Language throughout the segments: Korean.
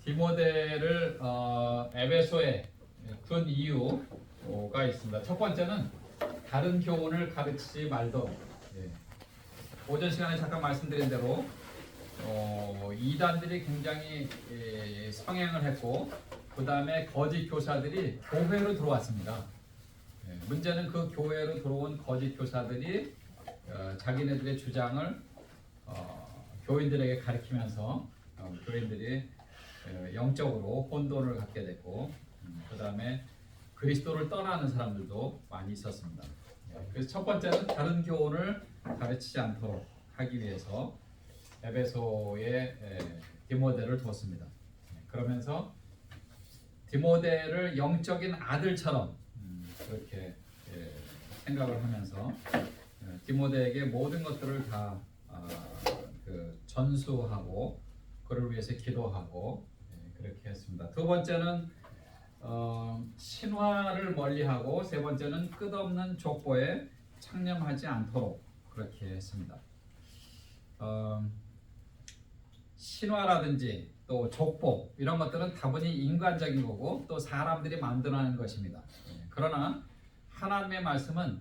디모데를 에베소에 둔 이유가 있습니다. 첫 번째는 다른 교훈을 가르치지 말도록. 오전 시간에 잠깐 말씀드린 대로 이단들이 굉장히 성행을 했고 그 다음에 거짓 교사들이 교회로 들어왔습니다. 문제는 그 교회로 들어온 거짓 교사들이 자기네들의 주장을 교인들에게 가르치면서 교인들이 영적으로 혼돈을 갖게 됐고 그 다음에 그리스도를 떠나는 사람들도 많이 있었습니다. 그래서 첫 번째는 다른 교훈을 가르치지 않도록 하기 위해서 에베소에 디모데를 뒀습니다. 그러면서 디모데를 영적인 아들처럼 그렇게 생각을 하면서 디모데에게 모든 것들을 다 전수하고 그를 위해서 기도하고 그렇게 했습니다. 두 번째는 신화를 멀리하고 세 번째는 끝없는 족보에 창념하지 않도록 그렇게 했습니다. 신화라든지 또 족보 이런 것들은 다분히 인간적인 거고 또 사람들이 만들어낸 것입니다. 그러나 하나님의 말씀은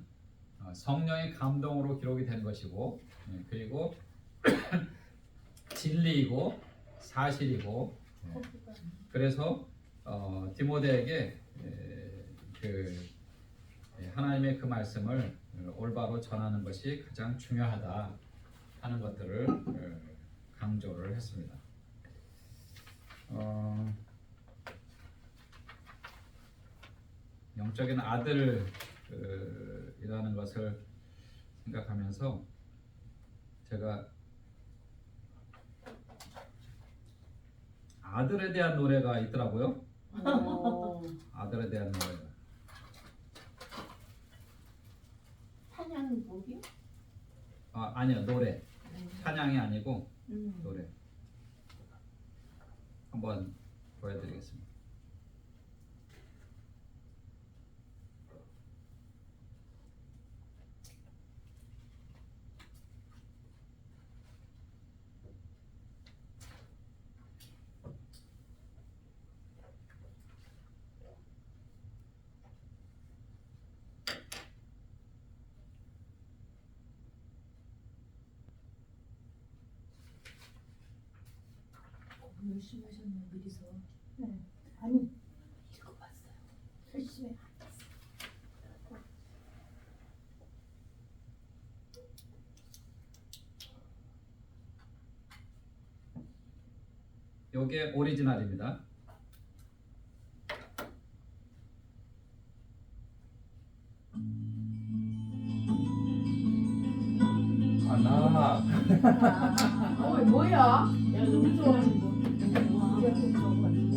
성령의 감동으로 기록이 된 것이고 그리고 진리이고 사실이고 그래서 디모데에게 하나님의 그 말씀을 올바로 전하는 것이 가장 중요하다 하는 것들을 강조를 했습니다. 영적인 아들이라는 것을 생각하면서 제가 아들에 대한 노래가 있더라고요. 아들에 대한 노래가. 찬양곡이요? 아니요, 노래. 찬양이 아니고 노래. 한번 보여드리겠습니다. 열심히 하셨네요. 미리서. 네. 아니 읽어봤어요. 열심히 안 했어. 요게 오리지널입니다. 아나. 뭐야? 내가 너무 좋아하는 거. 이게 좀 좋은 것 같은데.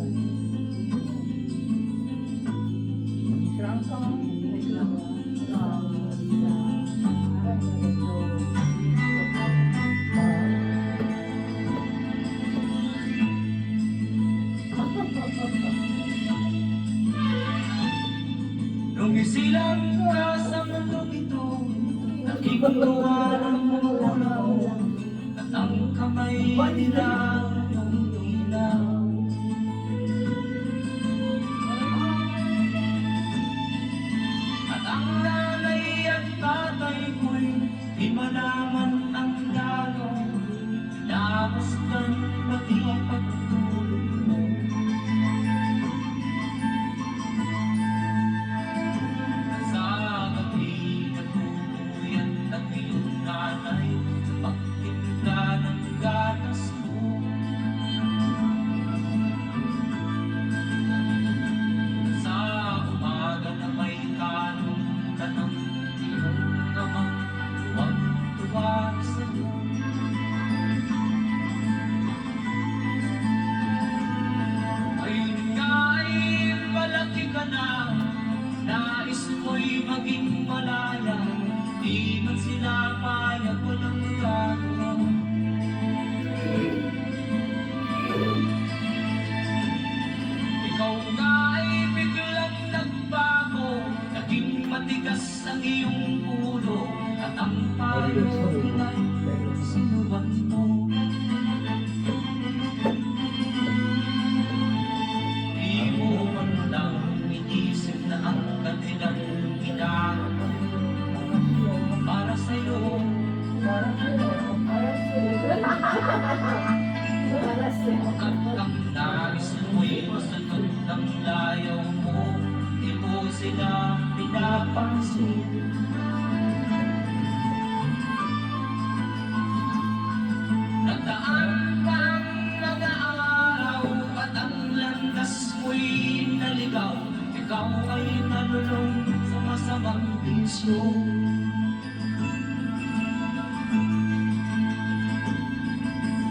Lumisilang ka sa mundong ito, nakikagawa ng mga ulang, at ang kamay nila ng ilaw. At ang nanay at tatay ko'y di malaman ang gano'n, namasdan pati ang pagtulog mo. Sa gabi natuluyan ng iyong nanay, pagtimpla ng gatas mo. Sa umaga na may kanon ka ng iyong amang tuwang-tuwa sa'yo. Ngayon nga ay malaki ka na, nais mo'y maging malaya, di man sila payag walang gagawa. Ikaw nga ay biglang nagbago, naging matigas ang iyong ulo, at ang payo ay sinuwag mo. Pagkat ang nais mo'y masunod ng layaw mo, di mo sila pinapansin. Nagdaan pa ang mga araw at ang landas mo'y naligaw. Ikaw ay nalulong sa masamang bisyo.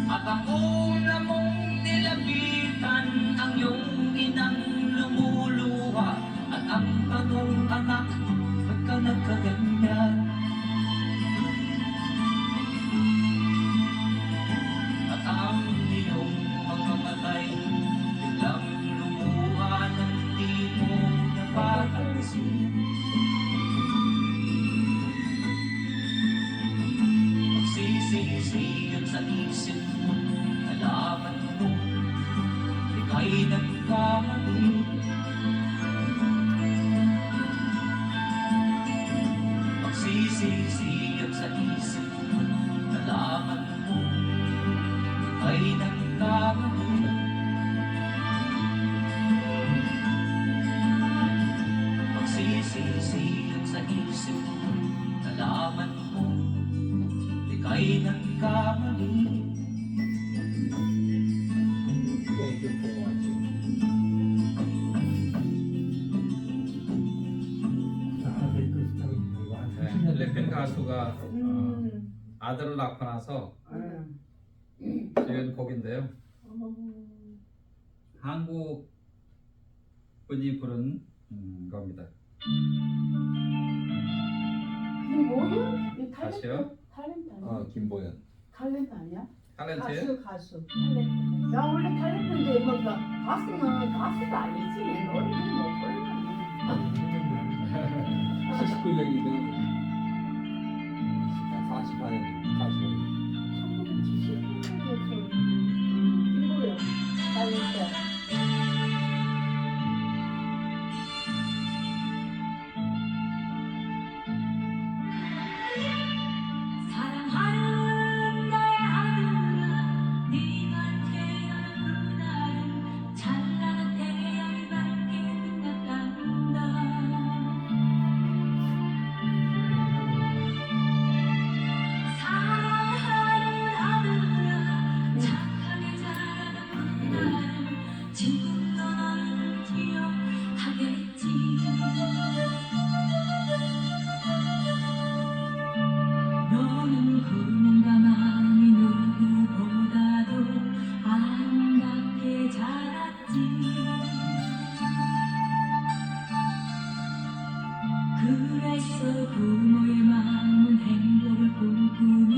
At ang una mong nilapitan ang iyong inang lumuluha. At ang tanong, anak, ba't ka nagkaganyan? At ang iyong mga matay biglang lumuha ng di mo napapansin. Magsisisi sa isip mo, nalaman mo, ika'y nagkamali. Magsisisi sa isip mo, nalaman mo, ika'y nagkamali. Magsisisi sa isip mo, nalaman mo, ika'y nagkamali. Thank you for watching. 필리핀 가수가 아들을 낳고 나서 지은 곡인데요. 한국 분이 부른 겁니다. 뭐야? 이 다시요? 탤런트 아니야? 김보연. 탤런트 아니야? 탤런트예요? 가수. 탤런트. 나 원래 탤런트인데 뭐 가수는 가수가 아니지. 노래는 못 부르는. 79년이면 44년 45년. 1970년대에서 김보연 탤런트. 사랑하는 나의 아들아, 네가 태어난 그날은 찬란한 태양이 밝게 빛났단다. 사랑하는 아들아, 착하게 자라는 그날은 지금도 너를 기억하겠지. 너는 꿈과 마음이 누구보다도 아름답게 자랐지. 그래서 부모의 마음은 행복을 꿈꾸며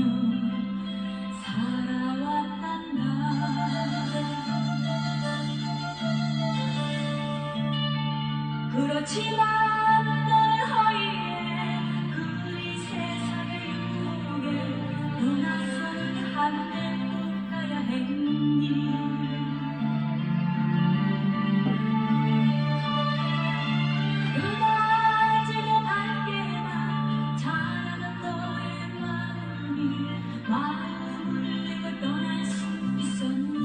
살아왔단다. 그렇지만 너는 허이에 그리 세상의 유혹에 또 낯선 하늘에 꼭 가야 했니. 그다지도 밝게만 자라는 너의 마음을 내가 떠날 수 있었니.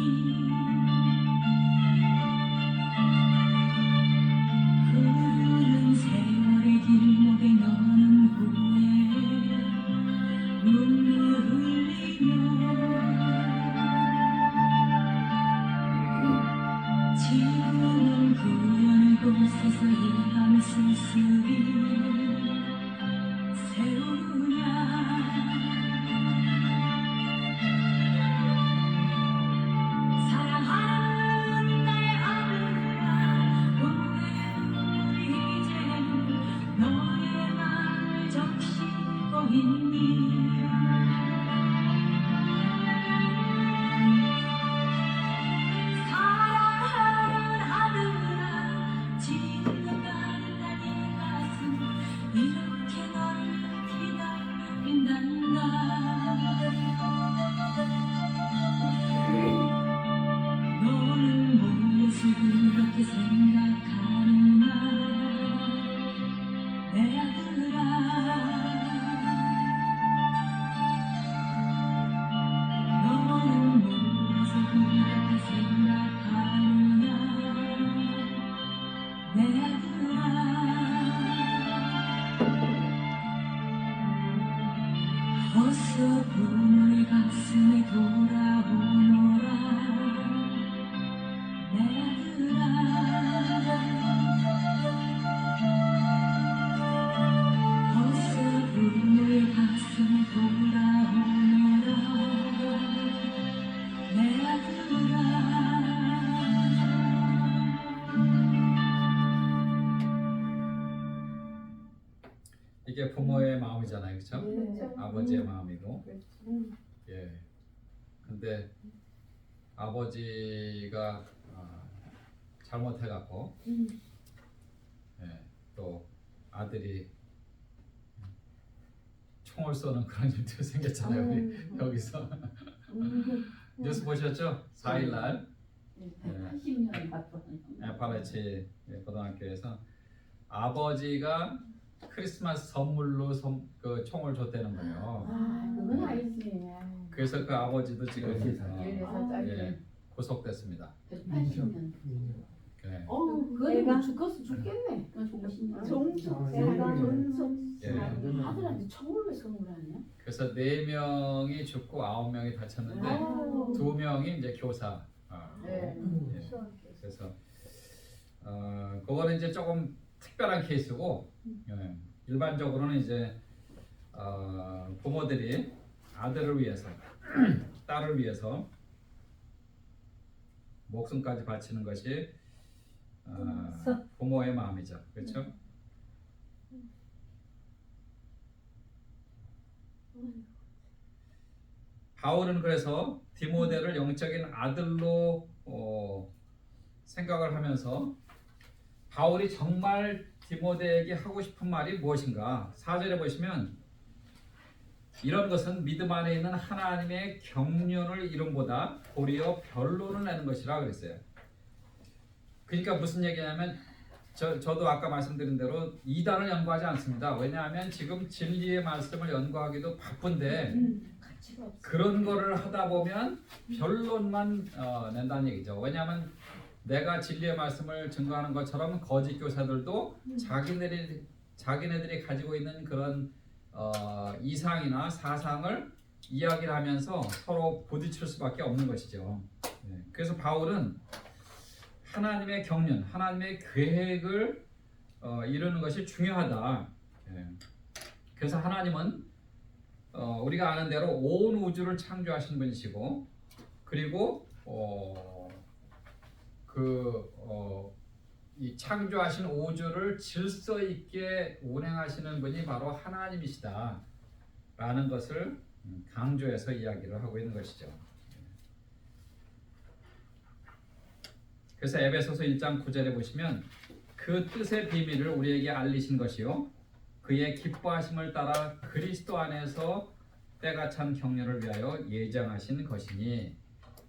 흐르는 이게 부모의 마음이잖아요, 그렇죠? 네. 아버지의 마음이고. 음. 예. 근데 아버지가 잘못해갖고 예, 또 아들이 총을 쏘는 그런 일도 생겼잖아요. 우리 여기서 뉴스 보셨죠? 4일날 80년 갔거든요. 에팔레치 고등학교에서 아버지가 크리스마스 선물로 그 총을 줬다는 거예요. 그건 아니지. 그래서 그 아버지도 지금 16살짜리. 예, 구속됐습니다. 80년. 예. 그거는 뭐 죽겠어 죽겠네. 종속. 내가 종속. 예. 아들한테 총을 왜 선물 하냐? 그래서 4명이 죽고 9명이 다쳤는데 아우. 2명이 이제 교사. 네. 예. 그래서 그거는 이제 조금 특별한 케이스고 예. 일반적으로는 이제 부모들이 아들을 위해서 딸을 위해서 목숨까지 바치는 것이 부모의 마음이죠. 그렇죠? 바울은 그래서 디모데를 영적인 아들로 생각을 하면서 바울이 정말 디모데에게 하고 싶은 말이 무엇인가? 4절에 보시면 이런 것은 믿음 안에 있는 하나님의 경륜을 이름보다 도리어 변론을 내는 것이라 그랬어요. 그러니까 무슨 얘기냐면 저도 아까 말씀드린 대로 이단을 연구하지 않습니다. 왜냐하면 지금 진리의 말씀을 연구하기도 바쁜데 그런 거를 하다 보면 변론만 낸다는 얘기죠. 왜냐하면 내가 진리의 말씀을 증거하는 것처럼 거짓 교사들도 자기네들이 가지고 있는 그런 이상이나 사상을 이야기를 하면서 서로 부딪힐 수밖에 없는 것이죠. 네. 그래서 바울은 하나님의 경륜, 하나님의 계획을 이루는 것이 중요하다. 네. 그래서 하나님은 우리가 아는 대로 온 우주를 창조하신 분이시고 그리고 이 창조하신 우주를 질서 있게 운행하시는 분이 바로 하나님이시다 라는 것을 강조해서 이야기를 하고 있는 것이죠. 그래서 에베소서 1장 9절에 보시면 그 뜻의 비밀을 우리에게 알리신 것이요 그의 기뻐하심을 따라 그리스도 안에서 때가 찬 경륜을 위하여 예정하신 것이니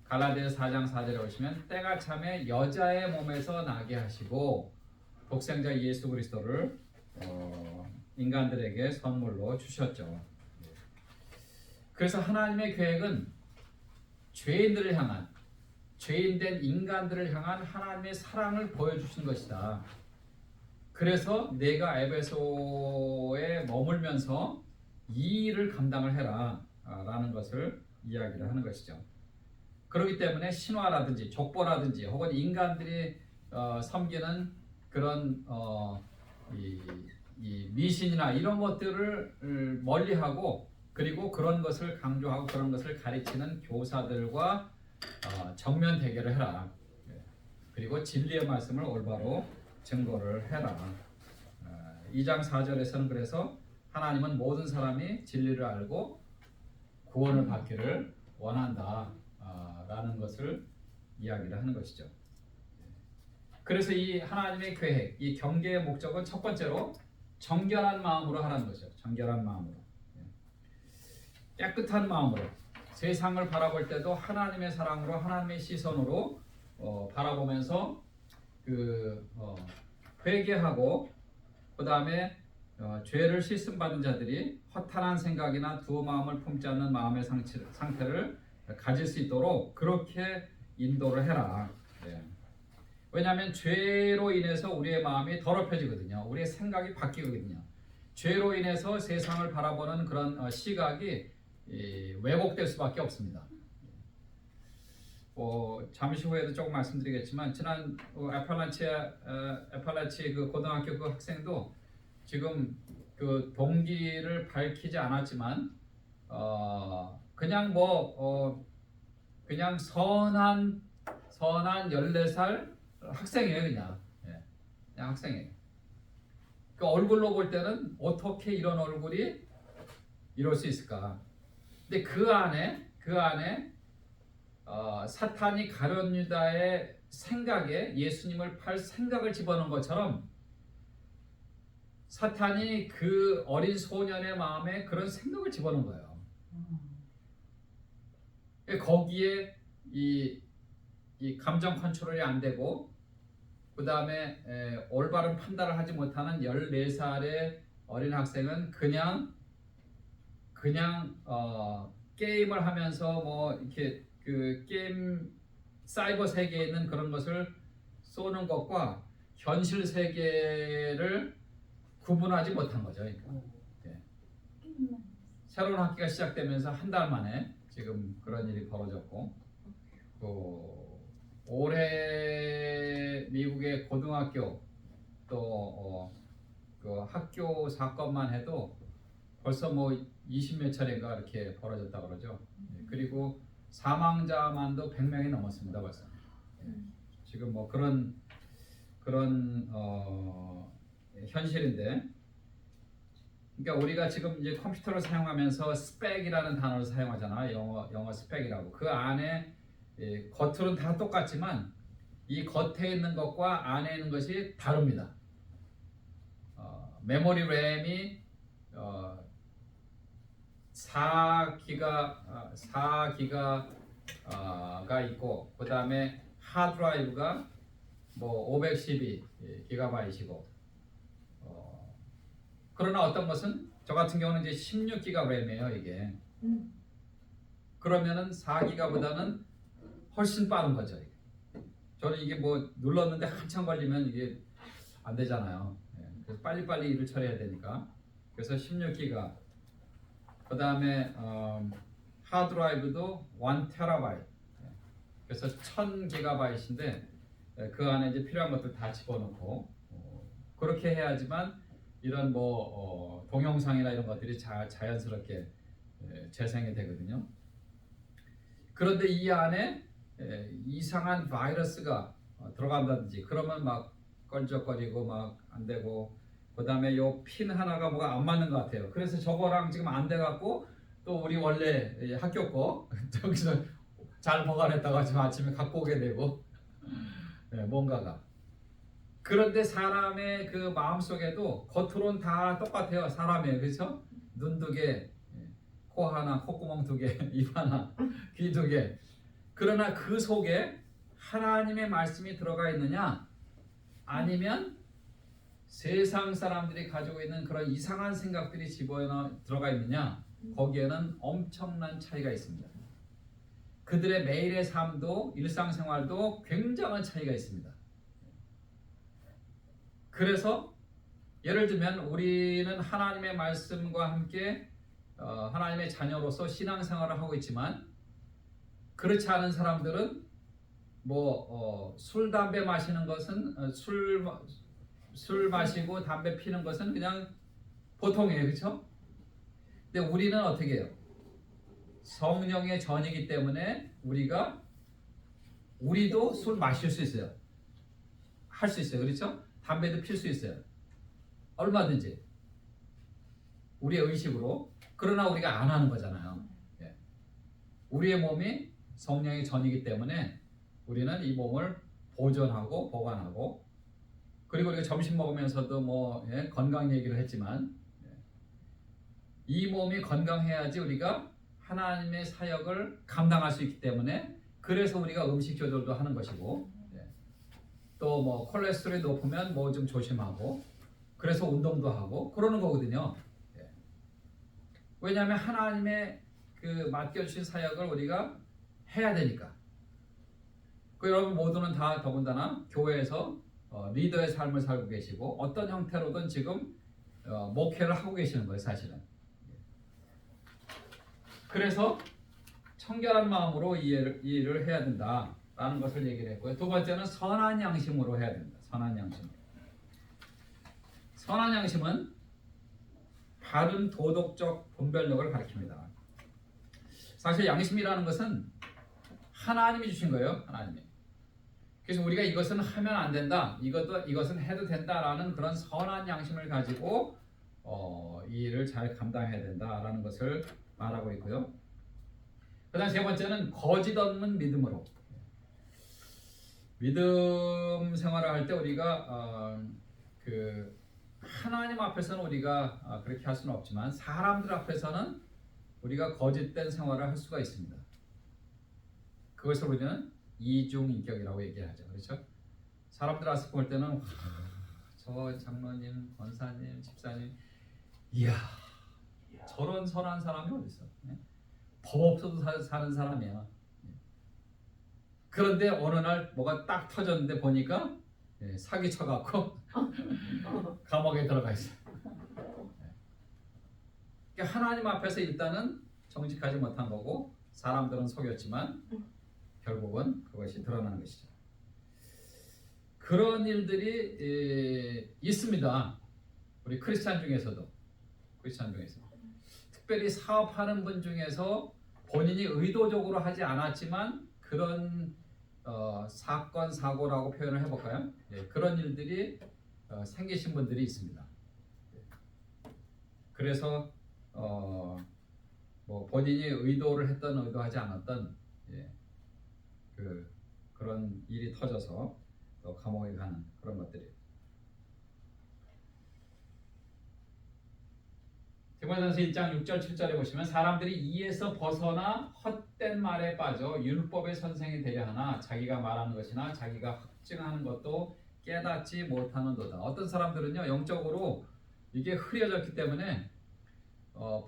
갈라디아서 4장 4절에 보시면 때가 참에 여자의 몸에서 나게 하시고 독생자 예수 그리스도를 인간들에게 선물로 주셨죠. 그래서 하나님의 계획은 죄인들을 향한 죄인된 인간들을 향한 하나님의 사랑을 보여주신 것이다. 그래서 내가 에베소에 머물면서 이 일을 감당을 해라 라는 것을 이야기를 하는 것이죠. 그렇기 때문에 신화라든지 족보라든지 혹은 인간들이 섬기는 그런 이 미신이나 이런 것들을 멀리하고 그리고 그런 것을 강조하고 그런 것을 가르치는 교사들과 정면 대결을 해라. 그리고 진리의 말씀을 올바로 증거를 해라. 2장 4절에서는 그래서 하나님은 모든 사람이 진리를 알고 구원을 받기를 원한다 라는 것을 이야기를 하는 것이죠. 그래서 이 하나님의 계획, 이 경계의 목적은 첫 번째로 정결한 마음으로 하라는 것이죠. 정결한 마음으로, 깨끗한 마음으로 세상을 바라볼 때도 하나님의 사랑으로 하나님의 시선으로 바라보면서 회개하고 그 다음에 죄를 씻음받은 자들이 허탄한 생각이나 두 마음을 품지 않는 마음의 상태를 가질 수 있도록 그렇게 인도를 해라. 왜냐하면 죄로 인해서 우리의 마음이 더럽혀지거든요. 우리의 생각이 바뀌거든요. 죄로 인해서 세상을 바라보는 그런 시각이 왜곡될 수밖에 없습니다. 잠시 후에도 조금 말씀드리겠지만 지난 에팔라치 그 고등학교 그 학생도 지금 그 동기를 밝히지 않았지만 그냥 그냥 선한 14살 학생이에요. 그냥 학생이에요. 그 얼굴로 볼 때는 어떻게 이런 얼굴이 이럴 수 있을까? 근데 그 안에 사탄이 가룟 유다의 생각에 예수님을 팔 생각을 집어넣은 것처럼 사탄이 그 어린 소년의 마음에 그런 생각을 집어넣은 거예요. 거기에 이 감정 컨트롤이 안 되고 그 다음에 올바른 판단을 하지 못하는 14살의 어린 학생은 그냥 게임을 하면서 뭐 이렇게 그 게임 사이버 세계에 있는 그런 것을 쏘는 것과 현실 세계를 구분하지 못한 거죠. 그러니까. 네. 새로운 학기가 시작되면서 한 달 만에 지금 그런 일이 벌어졌고 올해 미국의 고등학교 또 그 학교 사건만 해도 벌써 뭐 20몇 차례가 이렇게 벌어졌다 그러죠. 그리고 사망자만도 100명이 넘었습니다 벌써. 지금 뭐 그런 현실인데, 그러니까 우리가 지금 이제 컴퓨터를 사용하면서 스펙이라는 단어를 사용하잖아. 영어 스펙이라고. 그 안에 겉으로는 다 똑같지만 이 겉에 있는 것과 안에 있는 것이 다릅니다. 메모리 램이 4기가가 있고 그 다음에 하드드라이브가 뭐 512기가바이트이고 그러나 어떤 것은 저 같은 경우는 이제 16기가 램이에요 이게. 그러면은 4기가보다는 훨씬 빠른 거죠. 저는 이게 뭐 눌렀는데 한참 걸리면 이게 안 되잖아요. 그래서 빨리빨리 일을 처리해야 되니까. 그래서 16기가. 그 다음에 하드드라이브도 1TB. 그래서 1000기가바이트인데 그 안에 이제 필요한 것들 다 집어넣고 그렇게 해야지만 이런 뭐 동영상이나 이런 것들이 자연스럽게 재생이 되거든요. 그런데 이 안에 이상한 바이러스가 들어간다든지 그러면 막 껄쩍거리고 막 안 되고, 그 다음에 요 핀 하나가 뭐가 안 맞는 것 같아요. 그래서 저거랑 지금 안 돼갖고 또 우리 원래 학교 거 저기서 잘 보관했다가 지금 아침에 갖고 오게 되고 뭔가가. 그런데 사람의 그 마음 속에도 겉으로는 다 똑같아요. 사람의, 그렇죠? 눈 2개, 코 하나, 콧구멍 2개, 입 하나, 귀 2개. 그러나 그 속에 하나님의 말씀이 들어가 있느냐, 아니면 세상 사람들이 가지고 있는 그런 이상한 생각들이 집어넣어 들어가 있느냐, 거기에는 엄청난 차이가 있습니다. 그들의 매일의 삶도 일상생활도 굉장한 차이가 있습니다. 그래서 예를 들면 우리는 하나님의 말씀과 함께 하나님의 자녀로서 신앙생활을 하고 있지만, 그렇지 않은 사람들은 뭐 술, 담배 마시는 것은 술 마시고 담배 피는 것은 그냥 보통이에요, 그렇죠? 근데 우리는 어떻게 해요? 성령의 전이기 때문에 우리도 술 마실 수 있어요. 할 수 있어요, 그렇죠? 담배도 필 수 있어요. 얼마든지 우리의 의식으로. 그러나 우리가 안 하는 거잖아요. 우리의 몸이 성령의 전이기 때문에 우리는 이 몸을 보존하고 보관하고, 그리고 우리가 점심 먹으면서도 뭐 건강 얘기를 했지만 이 몸이 건강해야지 우리가 하나님의 사역을 감당할 수 있기 때문에, 그래서 우리가 음식 조절도 하는 것이고, 또 뭐 콜레스테롤이 높으면 뭐 좀 조심하고, 그래서 운동도 하고 그러는 거거든요. 왜냐하면 하나님의 그 맡겨주신 사역을 우리가 해야 되니까. 그 여러분 모두는 다 더군다나 교회에서 리더의 삶을 살고 계시고 어떤 형태로든 지금 목회를 하고 계시는 거예요, 사실은. 그래서 청결한 마음으로 이 일을 해야 된다라는 것을 얘기를 했고요. 두 번째는 선한 양심으로 해야 된다. 선한 양심. 선한 양심은 바른 도덕적 분별력을 가리킵니다. 사실 양심이라는 것은 하나님이 주신 거예요. 하나님이. 그래서 우리가 이것은 하면 안 된다, 이것은 해도 된다라는 그런 선한 양심을 가지고 이 일을 잘 감당해야 된다라는 것을 말하고 있고요. 그다음 세 번째는 거짓 없는 믿음으로. 믿음 생활을 할 때 우리가 그 하나님 앞에서는 우리가 그렇게 할 수는 없지만 사람들 앞에서는 우리가 거짓된 생활을 할 수가 있습니다. 그것을 우리는 이중인격이라고 얘기하죠. 그렇죠? 사람들 앞에서 볼 때는 저 장로님, 권사님, 집사님, 이야 저런 선한 사람이 어디 있어? 법 없어도 사는 사람이야. 그런데 어느 날 뭐가 딱 터졌는데 보니까 사기 쳐갖고 감옥에 들어가 있어요. 그러니까 하나님 앞에서 일단은 정직하지 못한 거고 사람들은 속였지만 결국은 그것이 드러나는 것이죠. 그런 일들이 있습니다. 우리 크리스찬 중에서도. 특별히 사업하는 분 중에서 본인이 의도적으로 하지 않았지만 그런 사건, 사고라고 표현을 해볼까요? 그런 일들이 생기신 분들이 있습니다. 그래서 뭐 본인이 의도를 했던 의도하지 않았던 그런 일이 터져서 또 감옥에 가는 그런 것들이. 디모데전서 1장 6절 7절에 보시면 사람들이 이에서 벗어나 헛된 말에 빠져 율법의 선생이 되려 하나 자기가 말하는 것이나 자기가 확증하는 것도 깨닫지 못하는도다. 어떤 사람들은요 영적으로 이게 흐려졌기 때문에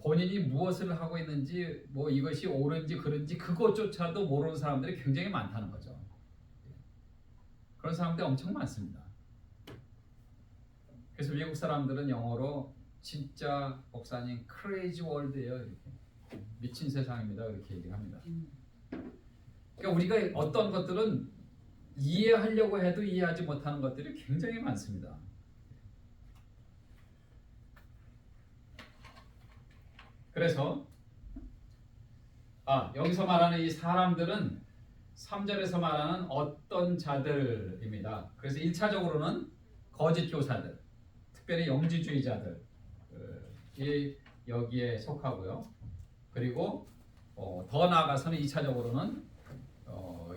본인이 무엇을 하고 있는지 뭐 이것이 옳은지 그른지 그것조차도 모르는 사람들이 굉장히 많다는 거죠. 그런 사람들이 엄청 많습니다. 그래서 미국 사람들은 영어로 진짜 목사님 크레이지 월드예요, 이렇게 미친 세상입니다, 이렇게 얘기합니다. 그러니까 우리가 어떤 것들은 이해하려고 해도 이해하지 못하는 것들이 굉장히 많습니다. 그래서 여기서 말하는 이 사람들은 3절에서 말하는 어떤 자들입니다. 그래서 1차적으로는 거짓 교사들, 특별히 영지주의자들 이 여기에 속하고요. 그리고 더 나아가서는 2차적으로는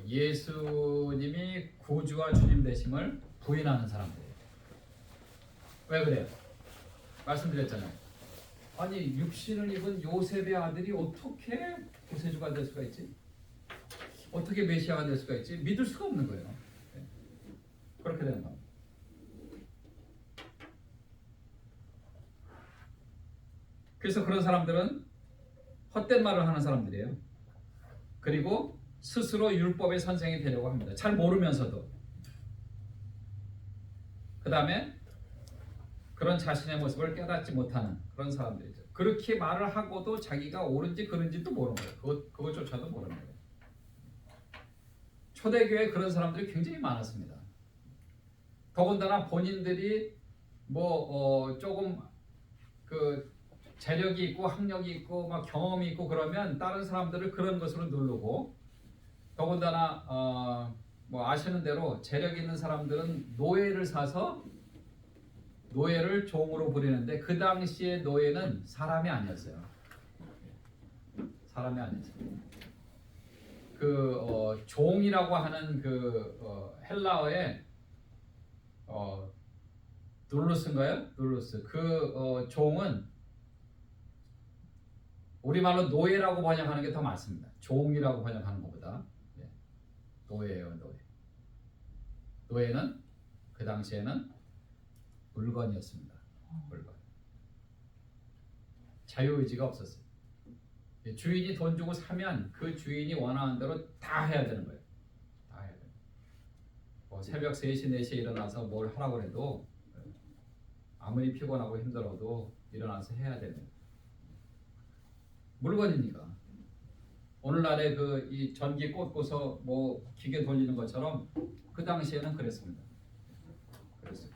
예수님이 구주와 주님 되심을 부인하는 사람들이에요. 왜 그래요? 말씀드렸잖아요. 아니 육신을 입은 요셉의 아들이 어떻게 구세주가 될 수가 있지? 어떻게 메시아가 될 수가 있지? 믿을 수가 없는 거예요. 그렇게 되는 겁니다. 그래서 그런 사람들은 헛된 말을 하는 사람들이에요. 그리고 스스로 율법의 선생이 되려고 합니다. 잘 모르면서도. 그 다음에 그런 자신의 모습을 깨닫지 못하는 그런 사람들이죠. 그렇게 말을 하고도 자기가 옳은지 그른지도 모르는 거예요. 그것조차도 모르는 거예요. 초대교회에 그런 사람들이 굉장히 많았습니다. 더군다나 본인들이 조금 재력이 있고 학력이 있고 막 경험이 있고 그러면 다른 사람들을 그런 것으로 누르고, 더군다나 아시는 대로 재력 있는 사람들은 노예를 사서 노예를 종으로 부리는데 그 당시에 노예는 사람이 아니었어요. 사람이 아니었어요. 종이라고 하는 헬라어에 둘루스인가요? 둘루스. 종은 우리말로 노예라고 번역하는 게 더 맞습니다. 종이라고 번역하는 것보다. 노예예요, 노예. 노예는 그 당시에는 물건이었습니다. 물건. 자유의지가 없었어요. 주인이 돈 주고 사면 그 주인이 원하는 대로 다 해야 되는 거예요. 다 해야 돼요. 새벽 3시, 4시에 일어나서 뭘 하라고 해도 아무리 피곤하고 힘들어도 일어나서 해야 됩니다. 물건이니까. 오늘날에 이 전기 꽂고서 기계 돌리는 것처럼 그 당시에는 그랬습니다. 그랬어요.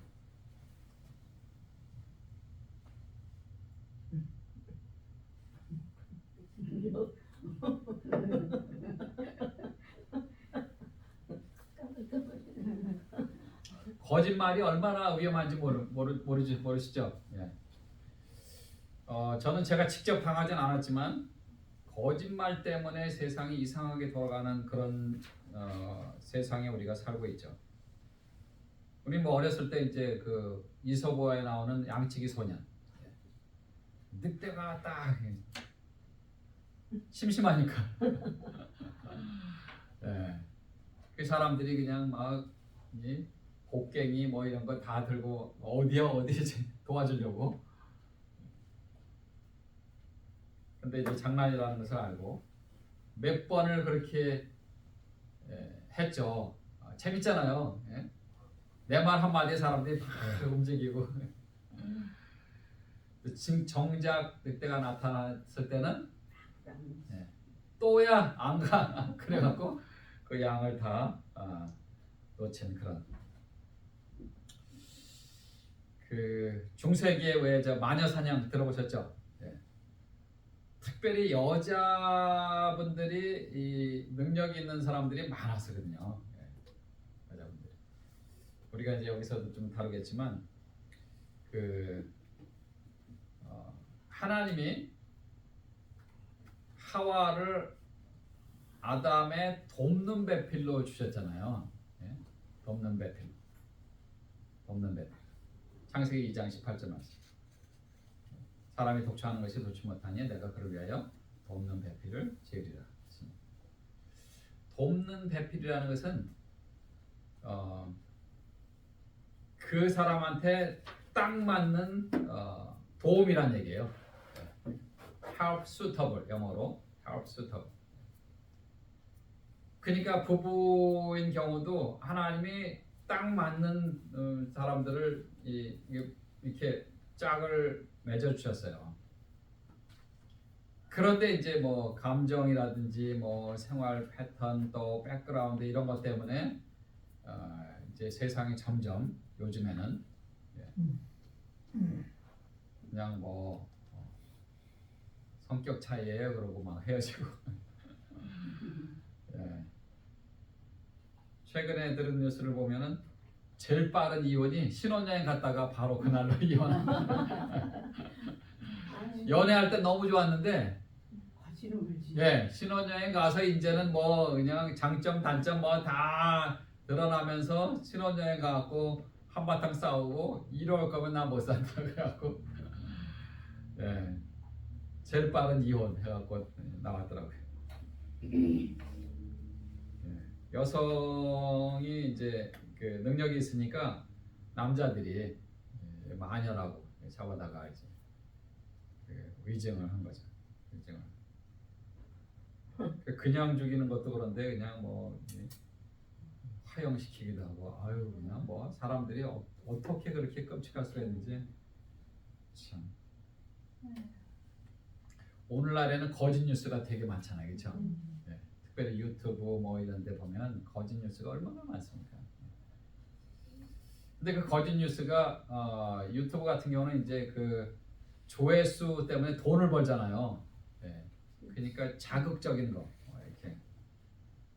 거짓말이 얼마나 위험한지 모르시죠? 예. 저는 제가 직접 당하진 않았지만 거짓말 때문에 세상이 이상하게 돌아가는 그런 세상에 우리가 살고 있죠. 우리 뭐 어렸을 때 이제 그 이소부화에 나오는 양치기 소년, 예. 늑대가 딱 심심하니까, 예. 그 사람들이 그냥 막 곡괭이 뭐 이런 거 다 들고 어디 도와주려고. 근데 이제 장난이라는 것을 알고 몇 번을 그렇게 했죠. 재밌잖아요. 예? 내 말 한마디에 사람들이 막 움직이고. 정작 늑대가 나타났을 때는 또야 안 가. 그래갖고 그 양을 다 놓친 그런. 그 중세기에 왜 저 마녀 사냥 들어보셨죠? 예. 특별히 여자분들이 이 능력 있는 사람들이 많았거든요. 예. 여자분들. 우리가 이제 여기서도 좀 다루겠지만 그 하나님이 하와를 아담의 돕는 배필로 주셨잖아요. 예? 돕는 배필. 창세기 2장 18절 말씀. 사람이 독처하는 것이 좋지 못하니 내가 그를 위하여 돕는 배필을 지으리라. 돕는 배필이라는 것은 그 사람한테 딱 맞는 도움이란 얘기예요. help suitable, 영어로 help suitable. 그러니까 부부인 경우도 하나님이 딱 맞는 사람들을 이렇게 짝을 맺어 주셨어요. 그런데 이제 뭐 감정이라든지 뭐 생활 패턴 또 백그라운드 이런 것 때문에 이제 세상이 점점 요즘에는 그냥 뭐 성격 차이예요 그러고 막 헤어지고. 예. 최근에 들은 뉴스를 보면은 제일 빠른 이혼이 신혼여행 갔다가 바로 그날로 이혼한. 연애할 때 너무 좋았는데, 예, 신혼여행 가서 이제는 뭐 그냥 장점 단점 뭐 다 드러나면서 신혼여행 가갖고 한바탕 싸우고 이럴 거면 나 못 산다 그래갖고, 예, 제일 빠른 이혼 해갖고 나왔더라고요. 예, 여성이 이제 그 능력이 있으니까 남자들이 마녀라고 잡아다가 이제 위증을 한 거죠. 위증을. 그냥 죽이는 것도 그런데 그냥 뭐 화형시키기도 하고, 아유 그냥 뭐 사람들이 어떻게 그렇게 끔찍할 수가 있는지 참. 오늘날에는 거짓 뉴스가 되게 많잖아요, 그렇죠? 네. 특별히 유튜브 뭐 이런데 보면 거짓 뉴스가 얼마나 많습니까? 근데 그 거짓 뉴스가 유튜브 같은 경우는 이제 그 조회수 때문에 돈을 벌잖아요. 네. 그러니까 자극적인 거 이렇게.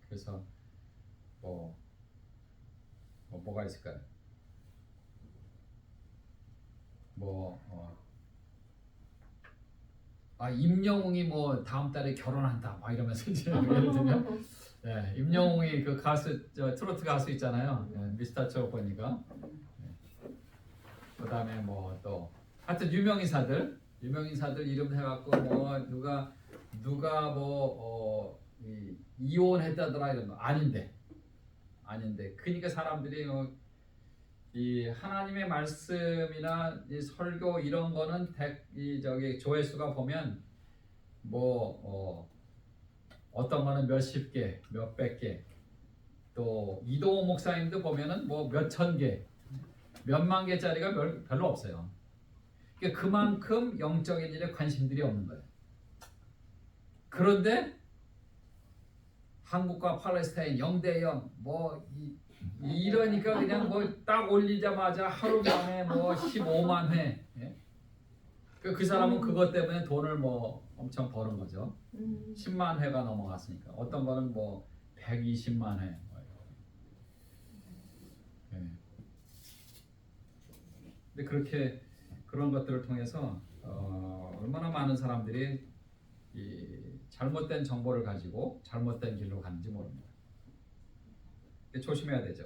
그래서 뭐가 있을까요? 임영웅이 뭐 다음 달에 결혼한다 막 이러면서 이제 예를 들면 임영웅이 그 가수 트로트 가수 있잖아요. 미스터 트롯보니까. 그다음에 뭐 또 하여튼 유명인사들 이름 해갖고 뭐 누가 뭐 이혼했다더라 이런 거 아닌데 그러니까 사람들이 이 하나님의 말씀이나 이 설교 이런 거는 조회수가 보면 어떤 거는 몇십 개, 몇백 개, 또 이동호 목사님도 보면은 뭐 몇천 개, 몇만 개짜리가 별로 없어요. 그러니까 그만큼 영적인 일에 관심들이 없는 거예요. 그런데 한국과 팔레스타인 0대0 이러니까 그냥 딱 올리자마자 하루 만에 15만 회. 예? 그 사람은 그것 때문에 돈을 엄청 버는 거죠. 10만 회가 넘어갔으니까. 어떤 거는 120만 회. 예. 근데 그렇게 그런 것들을 통해서 얼마나 많은 사람들이 이 잘못된 정보를 가지고 잘못된 길로 가는지 모릅니다. 조심해야 되죠.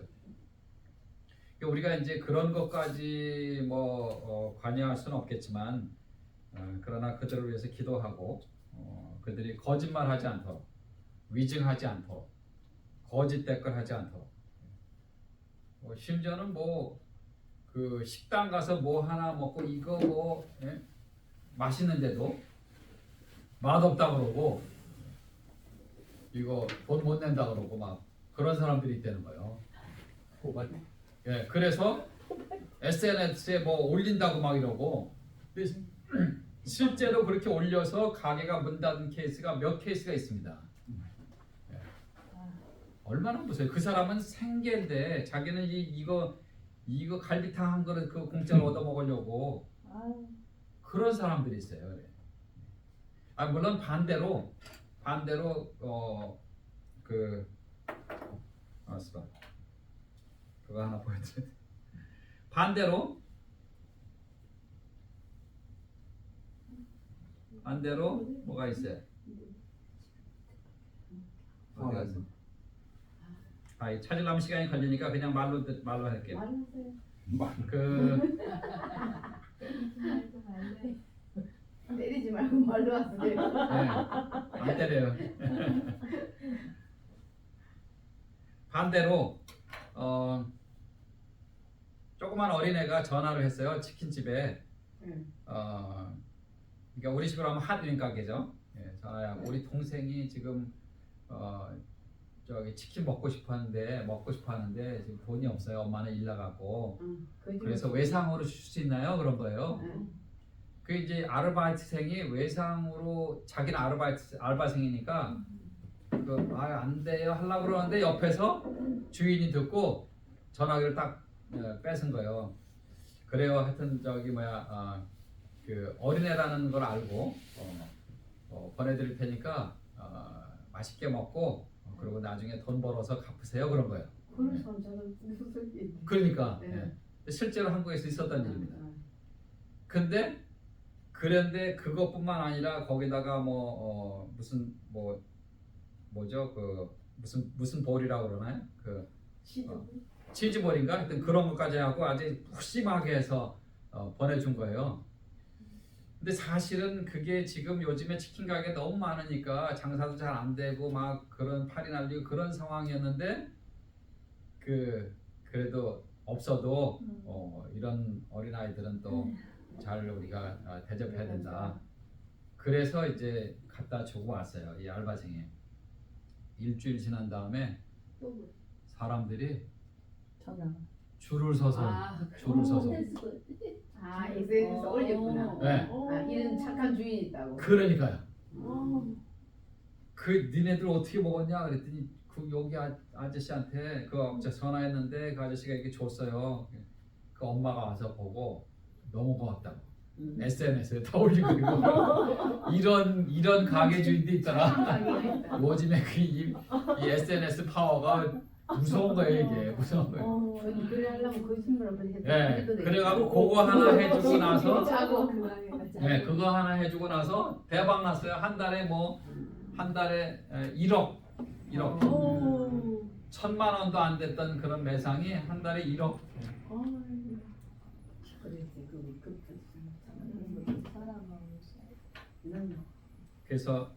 우리가 이제 그런 것까지 뭐 관여할 수는 없겠지만 그러나 그들을 위해서 기도하고 그들이 거짓말하지 않도록, 위증하지 않도록, 거짓 댓글하지 않도록. 심지어는 뭐 그 식당 가서 뭐 하나 먹고 이거 뭐 맛있는데도 맛없다 그러고 이거 돈 못 낸다 그러고 막 그런 사람들이 있다는 거예요. 예, 그래서 SNS에 뭐 올린다고 막 이러고 근데 실제로 그렇게 올려서 가게가 문 닫은 케이스가 몇 케이스가 있습니다. 예. 얼마나 무서워요. 그 사람은 생계인데 자기는 이거 갈비탕 한 그릇 그 공짜로 얻어 먹으려고 그런 사람들이 있어요. 그래. 물론 반대로 그거 하나 보여드려. 반대로 뭐가 있어요? 어디 갔어? 찾으려면 시간이 걸리니까 그냥 말로 할게요. 그 때리지 말고 말로 하세요. 안 때려요. 반대로 조그만 어린애가 전화를 했어요. 치킨집에. 그러니까 우리 식으로 하면 핫윈 가게죠. 전화야, 우리 동생이 지금 저기 치킨 먹고 싶어 하는데 지금 돈이 없어요. 엄마는 일 나가고. 그래서 외상으로 줄 수 있나요? 그런 거예요. 그 이제 아르바이트생이 외상으로 자기는 알바생이니까 안 돼요 하려고 그러는데 옆에서 주인이 듣고 전화기를 딱 뺏은 거예요. 그래요. 하여튼 그 어린애라는 걸 알고 보내드릴 테니까 맛있게 먹고 그리고 나중에 돈 벌어서 갚으세요 그런 거예요. 그런 사람들은 무슨 소리? 그러니까 실제로 한국에서 있었던 일입니다. 그런데 그것뿐만 아니라 거기다가 무슨 볼이라고 그러나요? 그 치즈볼인가? 하여튼 그런 것까지 하고 아주 푸짐하게 해서 보내준 거예요. 근데 사실은 그게 지금 요즘에 치킨 가게 너무 많으니까 장사도 잘 안 되고 막 그런 팔이 날리고 그런 상황이었는데 그래도 없어도 이런 어린 아이들은 또 잘 우리가 대접해야 된다. 그래서 이제 갖다 주고 왔어요. 이 알바생이. 일주일 지난 다음에 사람들이 줄을 서서 SNS에 올렸구나. 네. 이런 착한 주인이 있다고. 그러니까요. 그 니네들 어떻게 먹었냐 그랬더니 여기 아저씨한테 전화했는데 그 아저씨가 이렇게 줬어요. 그 엄마가 와서 보고 너무 고맙다고. SNS에 다 올리고 이런 가게 주인도 있더라. 요즘에 이 SNS 파워가 무서운 거예요 이게. 무서운 거예요. 그래 하려면 거짓말을 했어. 네, 그래가지고 그거 하나 해주고 나서 그거 하나 해주고 나서 대박 났어요. 한 달에 1억 1,000만 원도 안 됐던 그런 매상이 한 달에 1억. 그래서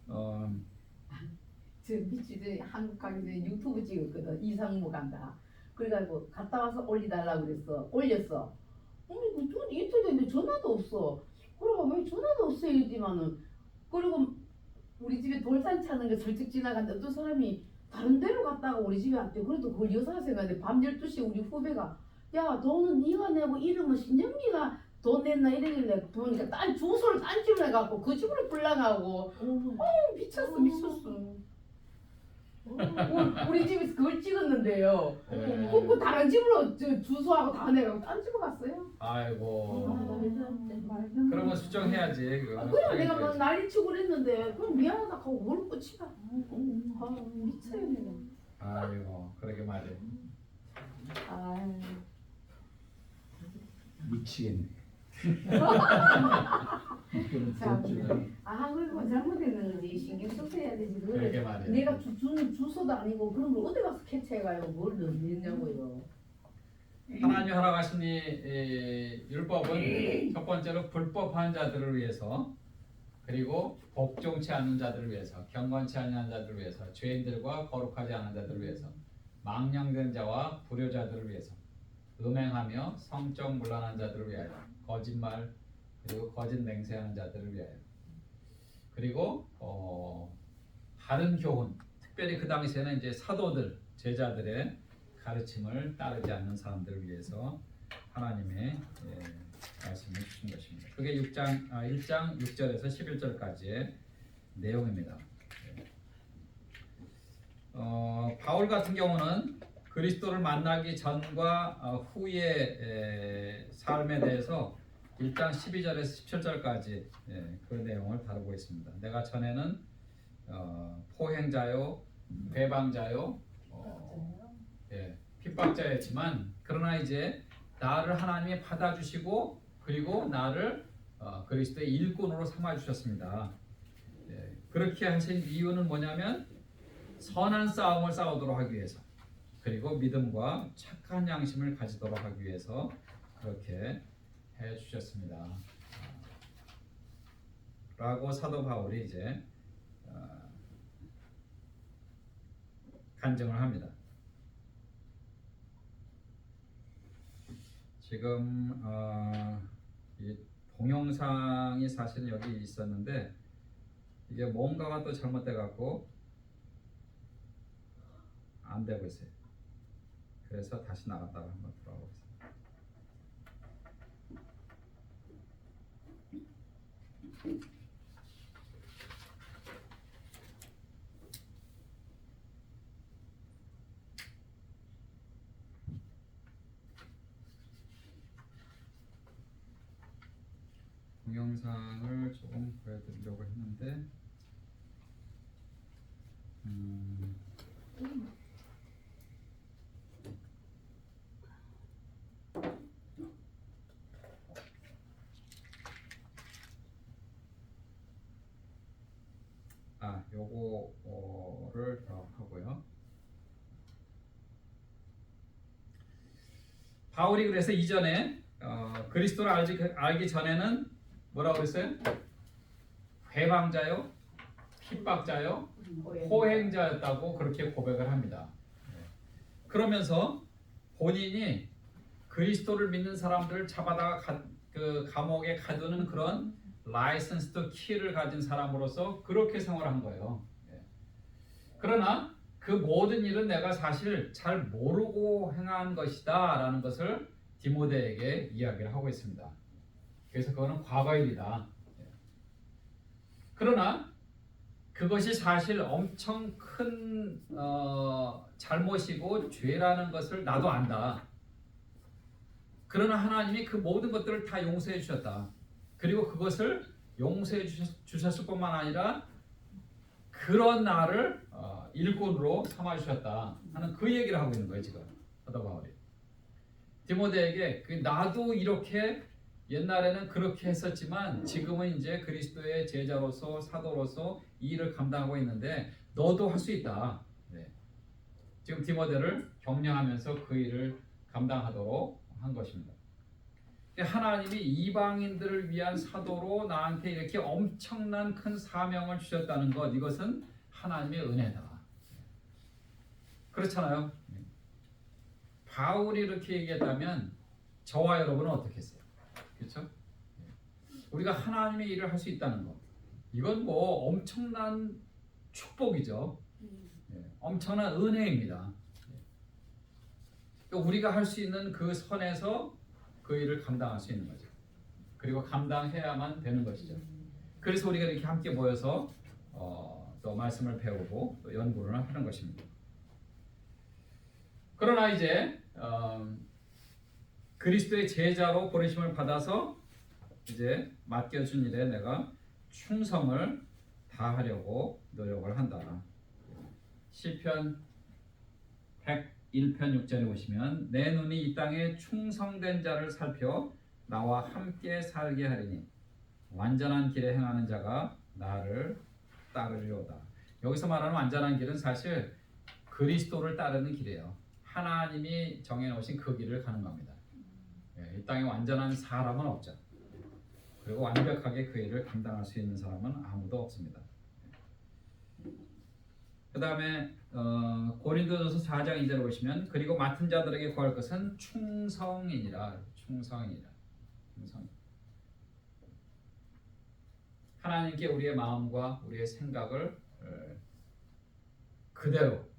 저 며칠 한국 가기 전에 유튜브 찍었거든. 이상무 간다. 그래가지고 갔다 와서 올리달라고 그랬어. 올렸어. 돈 이틀 됐는데 전화도 없어. 그러고 왜 전화도 없어 이러지만은 그리고 우리 집에 돌산 차는 게 슬쩍 지나갔는데 어떤 사람이 다른 데로 갔다가 우리 집에 왔대. 그래도 그걸 여사가 생각했는데 밤 12시에 우리 후배가 야 돈은 네가 내고 이름은 신영미가 돈 냈나 이러길래 보니까 딴 주소를 딴 집으로 해갖고 그 집으로 불러가고 미쳤어. 우리 집에서 그걸 찍었는데요. 그 다른 집으로 주소하고 다 내고 딴 집으로 갔어요. 아이고. 그러면 수정해야지. 그래 내가 막 난리치고 그랬는데 그럼 미안하다 하고 뭘 꽂히가. 미쳐요. 아이고 그러게 말이야. 미치겠네. 그런 참. 줄 그리고 잘못했는 거지. 신경 써서 해야 되지. 그러게 그거를 말이에요. 내가 주는 주소도 아니고 그런 걸 어디 가서 캐치해가요. 뭘 넣냐고요. 하나님 허락하신 이 율법은 첫 번째로 불법한 자들을 위해서, 그리고 복종치 않는 자들을 위해서, 경건치 않는 자들을 위해서, 죄인들과 거룩하지 않은 자들을 위해서, 망령된 자와 불효자들을 위해서, 음행하며 성적 문란한 자들을 위하여, 거짓말 그리고 거짓 맹세하는 자들을 위하여, 그리고 바른 교훈, 특별히 그 당시에는 이제 사도들, 제자들의 가르침을 따르지 않는 사람들을 위해서 하나님의 말씀을 주신 것입니다. 그게 1장 6절에서 11절까지의 내용입니다. 바울 같은 경우는 그리스도를 만나기 전과 후의 삶에 대해서 1장 12절에서 17절까지 그 내용을 다루고 있습니다. 내가 전에는 포행자요, 배방자요, 핍박자였지만 그러나 이제 나를 하나님이 받아주시고 그리고 나를 그리스도의 일꾼으로 삼아주셨습니다. 그렇게 하신 이유는 뭐냐면 선한 싸움을 싸우도록 하기 위해서, 그리고 믿음과 착한 양심을 가지도록 하기 위해서 그렇게 해주셨습니다. 라고 사도 바울이 이제 간증을 합니다. 지금 이 동영상이 사실 여기 있었는데 이게 뭔가가 또 잘못돼 갖고 안 되고 있어요. 그래서 다시 나갔다가 한번 들어가보겠습니다. 동영상을 조금 보여드리려고 했는데 요거를 더 하고요. 바울이 그래서 이전에 그리스도를 알기 전에는 뭐라고 그랬어요? 회방자요, 핍박자요, 포행자였다고 그렇게 고백을 합니다. 그러면서 본인이 그리스도를 믿는 사람들을 잡아다가 그 감옥에 가두는 그런 라이선스 투 킬을 가진 사람으로서 그렇게 생활한 거예요. 그러나 그 모든 일은 내가 사실 잘 모르고 행한 것이다 라는 것을 디모데에게 이야기를 하고 있습니다. 그래서 그거는 과거의 일이다. 그러나 그것이 사실 엄청 큰 잘못이고 죄라는 것을 나도 안다. 그러나 하나님이 그 모든 것들을 다 용서해 주셨다. 그리고 그것을 용서해 주셨을 뿐만 아니라 그런 나를 일꾼으로 삼아 주셨다 하는 그 얘기를 하고 있는 거예요. 지금 사도 바울이 디모데에게 나도 이렇게 옛날에는 그렇게 했었지만 지금은 이제 그리스도의 제자로서 사도로서 이 일을 감당하고 있는데 너도 할 수 있다. 지금 디모데를 격려하면서 그 일을 감당하도록 한 것입니다. 하나님이 이방인들을 위한 사도로 나한테 이렇게 엄청난 큰 사명을 주셨다는 것, 이것은 하나님의 은혜다. 그렇잖아요. 바울이 이렇게 얘기했다면 저와 여러분은 어떻게 했어요? 그렇죠? 우리가 하나님의 일을 할 수 있다는 것, 이건 뭐 엄청난 축복이죠. 엄청난 은혜입니다. 우리가 할 수 있는 그 선에서 그 일을 감당할 수 있는 거죠. 그리고 감당해야만 되는 것이죠. 그래서 우리가 이렇게 함께 모여서 또 말씀을 배우고 또 연구를 하는 것입니다. 그러나 이제 그리스도의 제자로 부르심을 받아서 이제 맡겨준 일에 내가 충성을 다하려고 노력을 한다. 시편 101편 6절에 보시면 내 눈이 이 땅에 충성된 자를 살펴 나와 함께 살게 하리니 완전한 길에 행하는 자가 나를 따르리로다. 여기서 말하는 완전한 길은 사실 그리스도를 따르는 길이에요. 하나님이 정해놓으신 그 길을 가는 겁니다. 이 땅에 완전한 사람은 없죠. 그리고 완벽하게 그 일을 감당할 수 있는 사람은 아무도 없습니다. 그 다음에 고린도전서 4장 2절을 보시면 그리고 맡은 자들에게 구할 것은 충성이니라. 충성이니라. 충성. 하나님께 우리의 마음과 우리의 생각을 그대로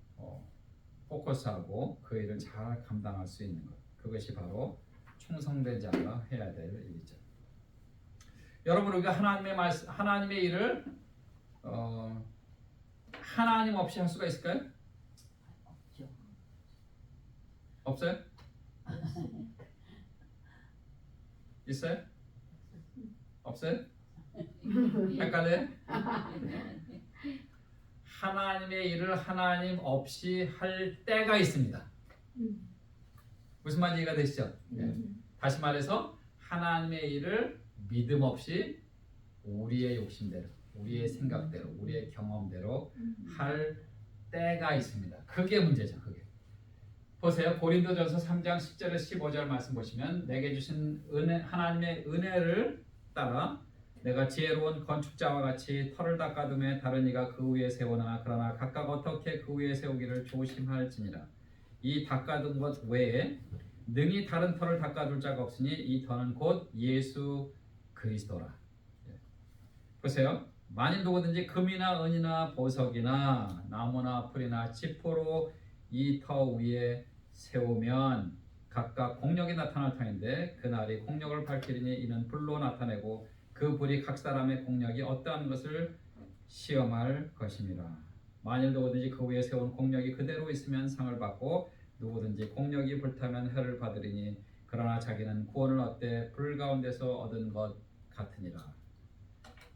포커스하고 그 일을 잘 감당할 수 있는 것. 그것이 바로 충성된 자가 해야 될 일이죠. 여러분 우리가 하나님의 일을 하나님 없이 할 수가 있을까요? 없죠. 없어요? 있어요? 없어요? 헷갈려요? 하나님의 일을 하나님 없이 할 때가 있습니다. 무슨 말인지 이해가 되시죠? 다시 말해서 하나님의 일을 믿음 없이 우리의 욕심대로, 우리의 생각대로, 우리의 경험대로 할 때가 있습니다. 그게 문제죠. 그게. 보세요. 고린도전서 3장 10절에서 15절 말씀 보시면 내게 주신 은혜, 하나님의 은혜를 따라 내가 지혜로운 건축자와 같이 터를 닦아둠에 다른 이가 그 위에 세우나 그러나 각각 어떻게 그 위에 세우기를 조심할지니라. 이 닦아둔 것 외에 능히 다른 터를 닦아둘 자가 없으니 이 터는 곧 예수 그리스도라. 보세요. 만일 누구든지 금이나 은이나 보석이나 나무나 풀이나 지포로 이 터 위에 세우면 각각 공력이 나타날 터인데 그날이 공력을 밝히리니 이는 불로 나타내고 그 불이 각 사람의 공력이 어떠한 것을 시험할 것임이라. 만일 누구든지 그 위에 세운 공력이 그대로 있으면 상을 받고 누구든지 공력이 불타면 해를 받으리니 그러나 자기는 구원을 얻되 불 가운데서 얻은 것 같으니라.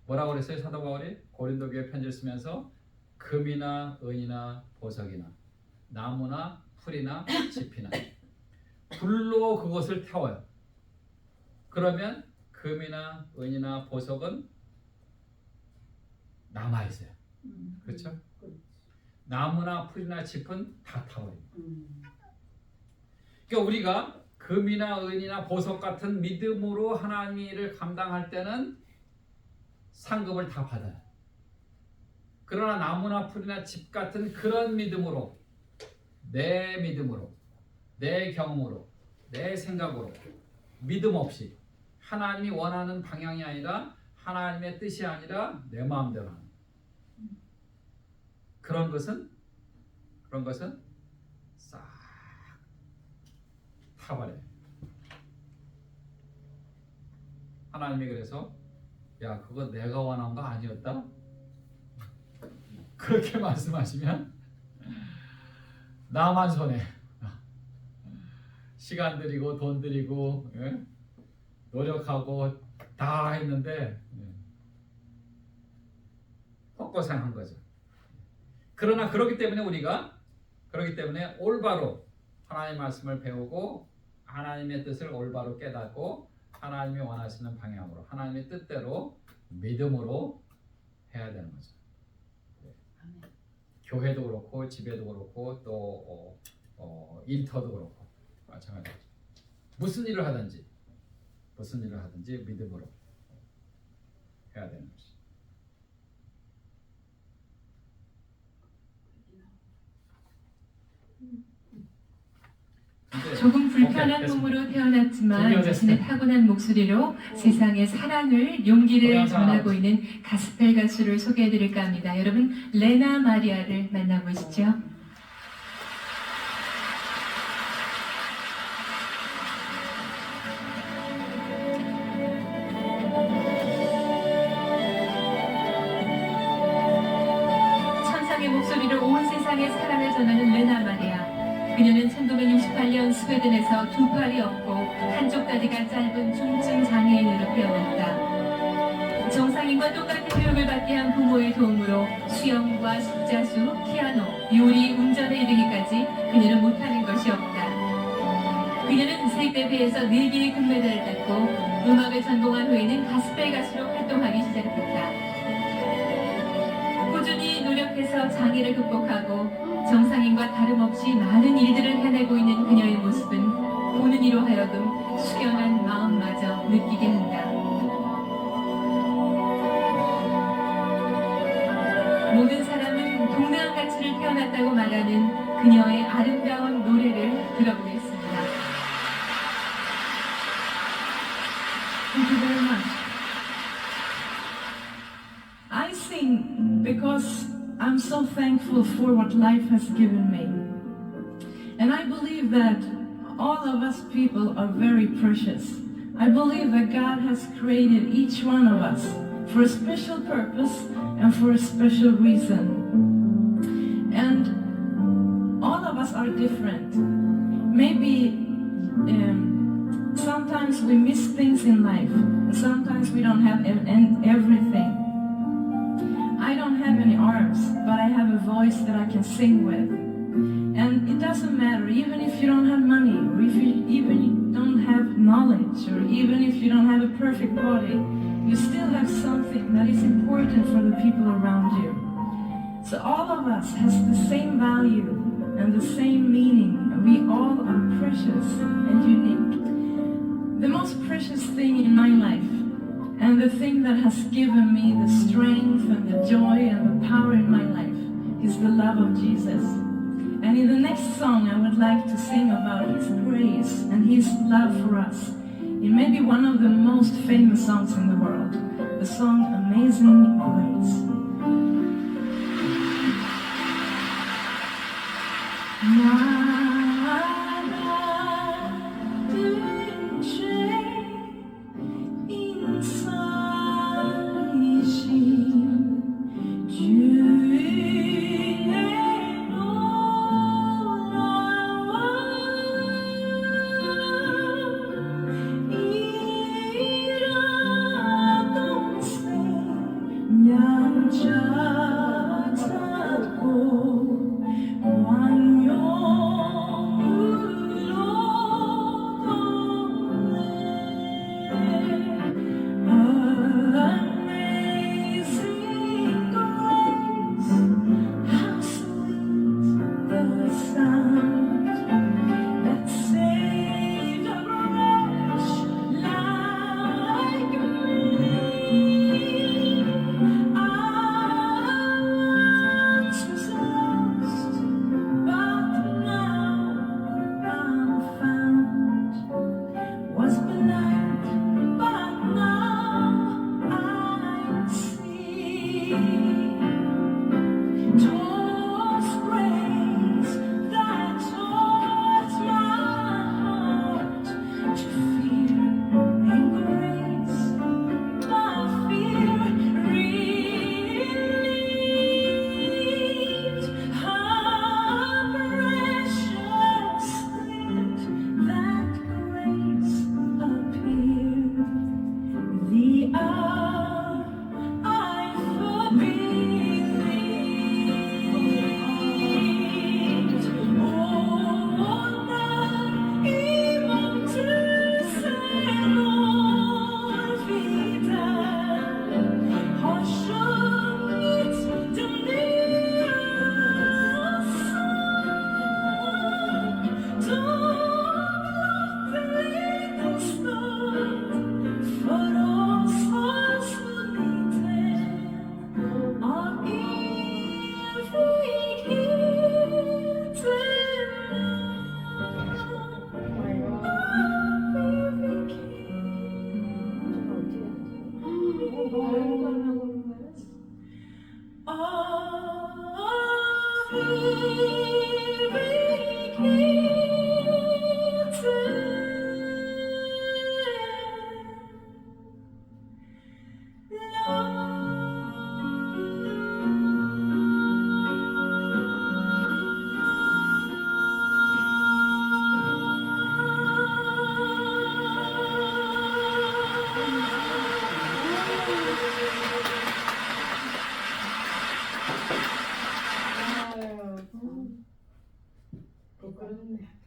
뭐라고 그랬어요? 사도 바울이 고린도 교회 편지를 쓰면서 금이나 은이나 보석이나 나무나 풀이나 짚이나 불로 그것을 태워요. 그러면 금이나 은이나 보석은 남아있어요. 그렇죠? 나무나 풀이나 짚은 다 타버립니다. 그러니까 우리가 금이나 은이나 보석 같은 믿음으로 하나님의 일을 감당할 때는 상급을 다 받아요. 그러나 나무나 풀이나 집 같은 그런 믿음으로, 내 믿음으로, 내 경험으로, 내 생각으로, 믿음 없이 하나님이 원하는 방향이 아니라 하나님의 뜻이 아니라 내 마음대로 하는 그런 것은 싹 타버려요. 하나님이 그래서 야 그거 내가 원한 거 아니었다? 그렇게 말씀하시면 나만 손해. 시간 들이고 돈 들이고 노력하고 다 했는데 헛고생한 거죠. 그러나 그렇기 때문에 올바로 하나님의 말씀을 배우고 하나님의 뜻을 올바로 깨닫고 하나님이 원하시는 방향으로 하나님의 뜻대로 믿음으로 해야 되는 거죠. 교회도 그렇고 집에도 그렇고 또 일터도 그렇고 마찬가지죠. 무슨 일을 하든지 믿음으로 해야 되는 것이. 조금 불편한 몸으로 태어났지만 자신의 타고난 목소리로 세상의 사랑을, 용기를 전하고 있는 가스펠 가수를 소개해드릴까 합니다. 여러분, 레나 마리아를 만나보시죠. 천상의 목소리로 온 세상에 사랑을 전하는 레나 마리아. 그녀는 1968년 스웨덴에서 두 팔이 없고 한쪽다리가 짧은 중증 장애인으로 태어났다. 정상인과 똑같은 교육을 받게 한 부모의 도움으로 수영과 십자수, 피아노, 요리, 운전에 이르기까지 그녀는 못하는 것이 없다. 그녀는 국립대회에서 4개의 금메달을 땄고 음악을 전공한 후에는 가스펠 가수로 활동하기 시작했다. 꾸준히 노력해서 장애를 극복하고 정상인과 다름없이 많은 일들을 해내고 있는 그녀의 모습은 보는 이로 하여금 숙연한 마음마저 느끼게 한다. 모든 사람은 동등한 가치를 태어났다고 말하는 그녀의 아름다운 노래를 들어보겠습니다. Thank you very much. I sing because I'm so thankful for what life has given me. And I believe that all of us people are very precious. I believe that God has created each one of us for a special purpose and for a special reason. And all of us are different. Maybe sometimes we miss things in life. Sometimes we don't have everything. I don't have any arms, but I have a voice that I can sing with. And it doesn't matter, even if you don't have money, or if you even don't have knowledge, or even if you don't have a perfect body, you still have something that is important for the people around you. So all of us has the same value and the same meaning. We all are precious and unique. The most precious thing in my life, and the thing that has given me the strength and the joy and the power in my life, is the love of Jesus. And in the next song I would like to sing about His grace and His love for us. It may be one of the most famous songs in the world, the song Amazing Grace.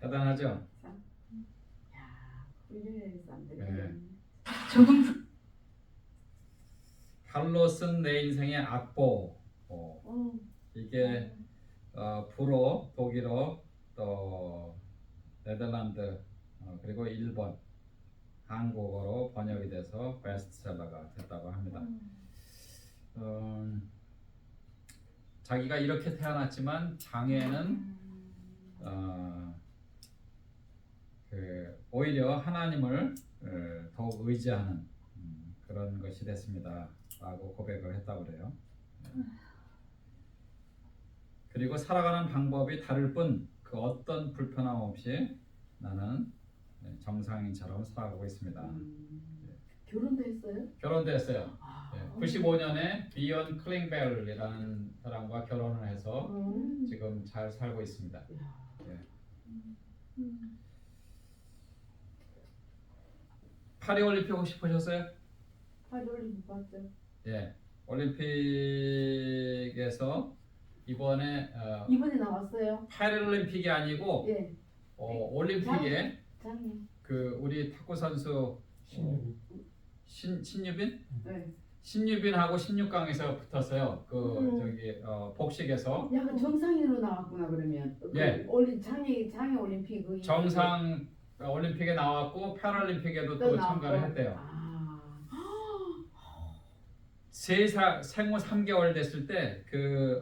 대단하죠? 훈련해서 안 네. 되겠네. 조금 칼로스는 내 인생의 악보. 어. 이게 불어, 독일어, 또 네덜란드, 그리고 일본, 한국어로 번역이 돼서 베스트셀러가 됐다고 합니다. 자기가 이렇게 태어났지만 장애는 오히려 하나님을 더욱 의지하는 그런 것이 됐습니다 라고 고백을 했다고 그래요. 그리고 살아가는 방법이 다를 뿐 그 어떤 불편함 없이 나는 정상인처럼 살아가고 있습니다. 결혼도 했어요? 결혼도 했어요. 아. 95년에 비언 클링벨이라는 사람과 결혼을 해서 지금 잘 살고 있습니다. 야. 예. 파리 올림픽 혹시 보셨어요? 파리올림픽 봤죠? 예. 올림픽에서 이번에 이번에 나왔어요? 파리 올림픽이 아니고 예. 올림픽에 장님. 그 우리 탁구 선수 신유빈? 네. 신유빈하고 16강에서 붙었어요. 저기 복식에서 약간 정상인으로 나왔구나 그러면. 예. 장애 올림픽 그 정상 올림픽에 나왔고 패럴림픽에도 또 참가를 했대요. 생후 3개월 됐을 때 그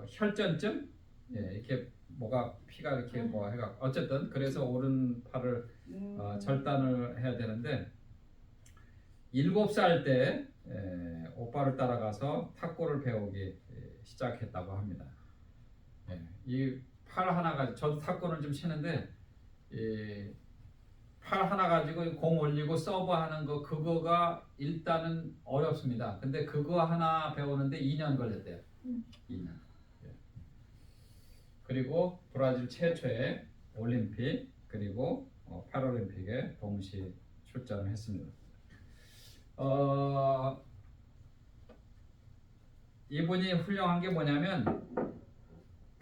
혈전증 이렇게 뭐가 피가 이렇게 뭐 해가 어쨌든 그래서 오른팔을 절단을 해야 되는데 7살 때 오빠를 따라가서 탁구를 배우기 시작했다고 합니다. 이 팔 하나 가지고 저도 탁구는 좀 치는데 팔 하나 가지고 공 올리고 서브하는 거 그거가 일단은 어렵습니다. 근데 그거 하나 배우는데 2년 걸렸대요. 2년. 그리고 브라질 최초의 올림픽 그리고 패럴림픽에 동시 출전을 했습니다. 이분이 훌륭한 게 뭐냐면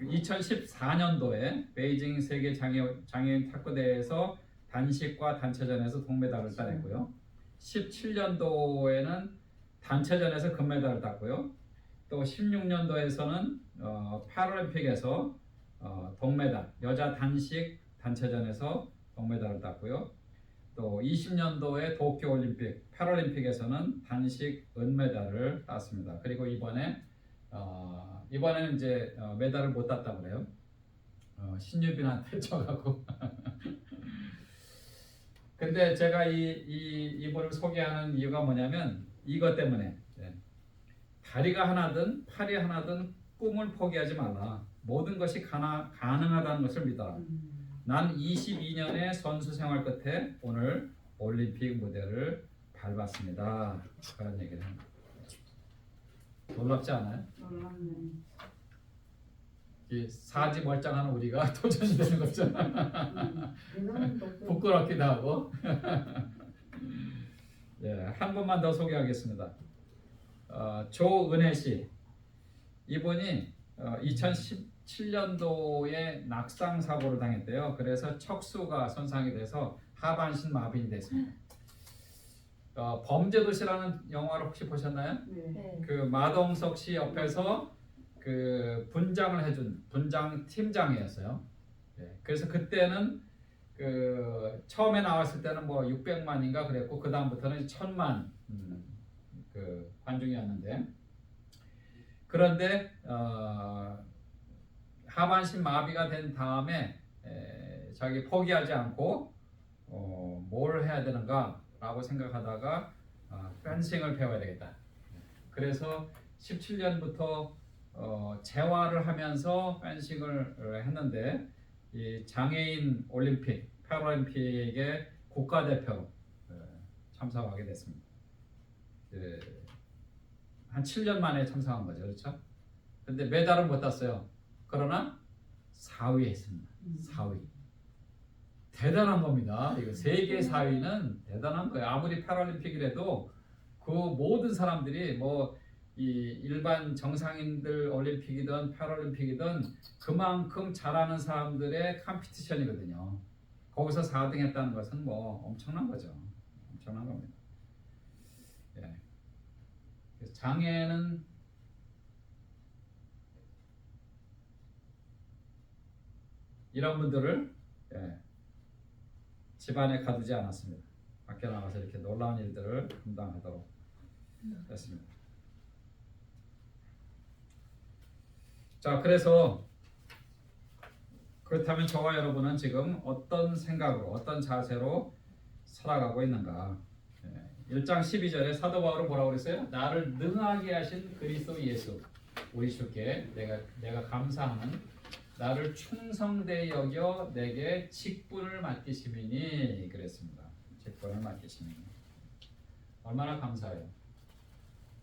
2014년도에 베이징 세계 장애인 탁구 대회에서 단식과 단체전에서 동메달을 따냈고요. 17년도에는 단체전에서 금메달을 땄고요. 또 16년도에서는 패럴림픽에서 동메달, 여자 단식 단체전에서 동메달을 땄고요. 또 20년도에 도쿄올림픽, 패럴림픽에서는 단식 은메달을 땄습니다. 그리고 이번에는 이제 메달을 못 땄다고 그래요. 신유빈한테 져갖고. 근데 제가 이분을 소개하는 이유가 뭐냐면 이것 때문에 다리가 하나든 팔이 하나든 꿈을 포기하지 말라. 모든 것이 가능하다는 것을 믿어라. 난 22년의 선수 생활 끝에 오늘 올림픽 무대를 밟았습니다. 그런 얘기를 합니다. 놀랍지 않아요? 놀랍네. 이 사지 멀쩡한 우리가 도전이 되는 거죠. 부끄럽기도 하고. 한 분만 더 소개하겠습니다. 조은혜 씨. 이분이 2017년도에 낙상 사고를 당했대요. 그래서 척수가 손상이 돼서 하반신 마비이 됐습니다. 범죄도시라는 영화를 혹시 보셨나요? 네. 그 마동석 씨 옆에서 그 분장을 해준 분장 팀장이었어요. 그래서 그때는 그 처음에 나왔을 때는 뭐 600만인가 그랬고 그 다음부터는 1000만 그 관중이었는데 그런데 하반신 마비가 된 다음에 자기 포기하지 않고 뭘 해야 되는가라고 생각하다가 펜싱을 배워야 되겠다. 그래서 17년부터 재활을 하면서 펜싱을 했는데 이 장애인 올림픽, 패럴림픽의 국가대표로 참석하게 됐습니다. 한 7년 만에 참석한 거죠, 그렇죠? 근데 메달은 못 땄어요. 그러나 4위 했습니다. 4위. 대단한 겁니다. 이거 세계 4위는 대단한 거예요. 아무리 패럴림픽이라도 그 모든 사람들이 뭐 이 일반 정상인들 올림픽이든 패럴림픽이든 그만큼 잘하는 사람들의 컴피티션이거든요. 거기서 4등 했다는 것은 뭐 엄청난 거죠. 엄청난 겁니다. 예. 그래서 장애는 이런 분들을 집안에 가두지 않았습니다. 밖에 나가서 이렇게 놀라운 일들을 감당하도록 했습니다. 자, 그래서 그렇다면 저와 여러분은 지금 어떤 생각으로, 어떤 자세로 살아가고 있는가? 1장 12절에 사도 바울은 뭐라고 그랬어요? 나를 능하게 하신 그리스도 예수 우리 주께 내가 감사하는 나를 충성되이 여겨 내게 직분을 맡기심이니 그랬습니다. 직분을 맡기심이니 얼마나 감사해요.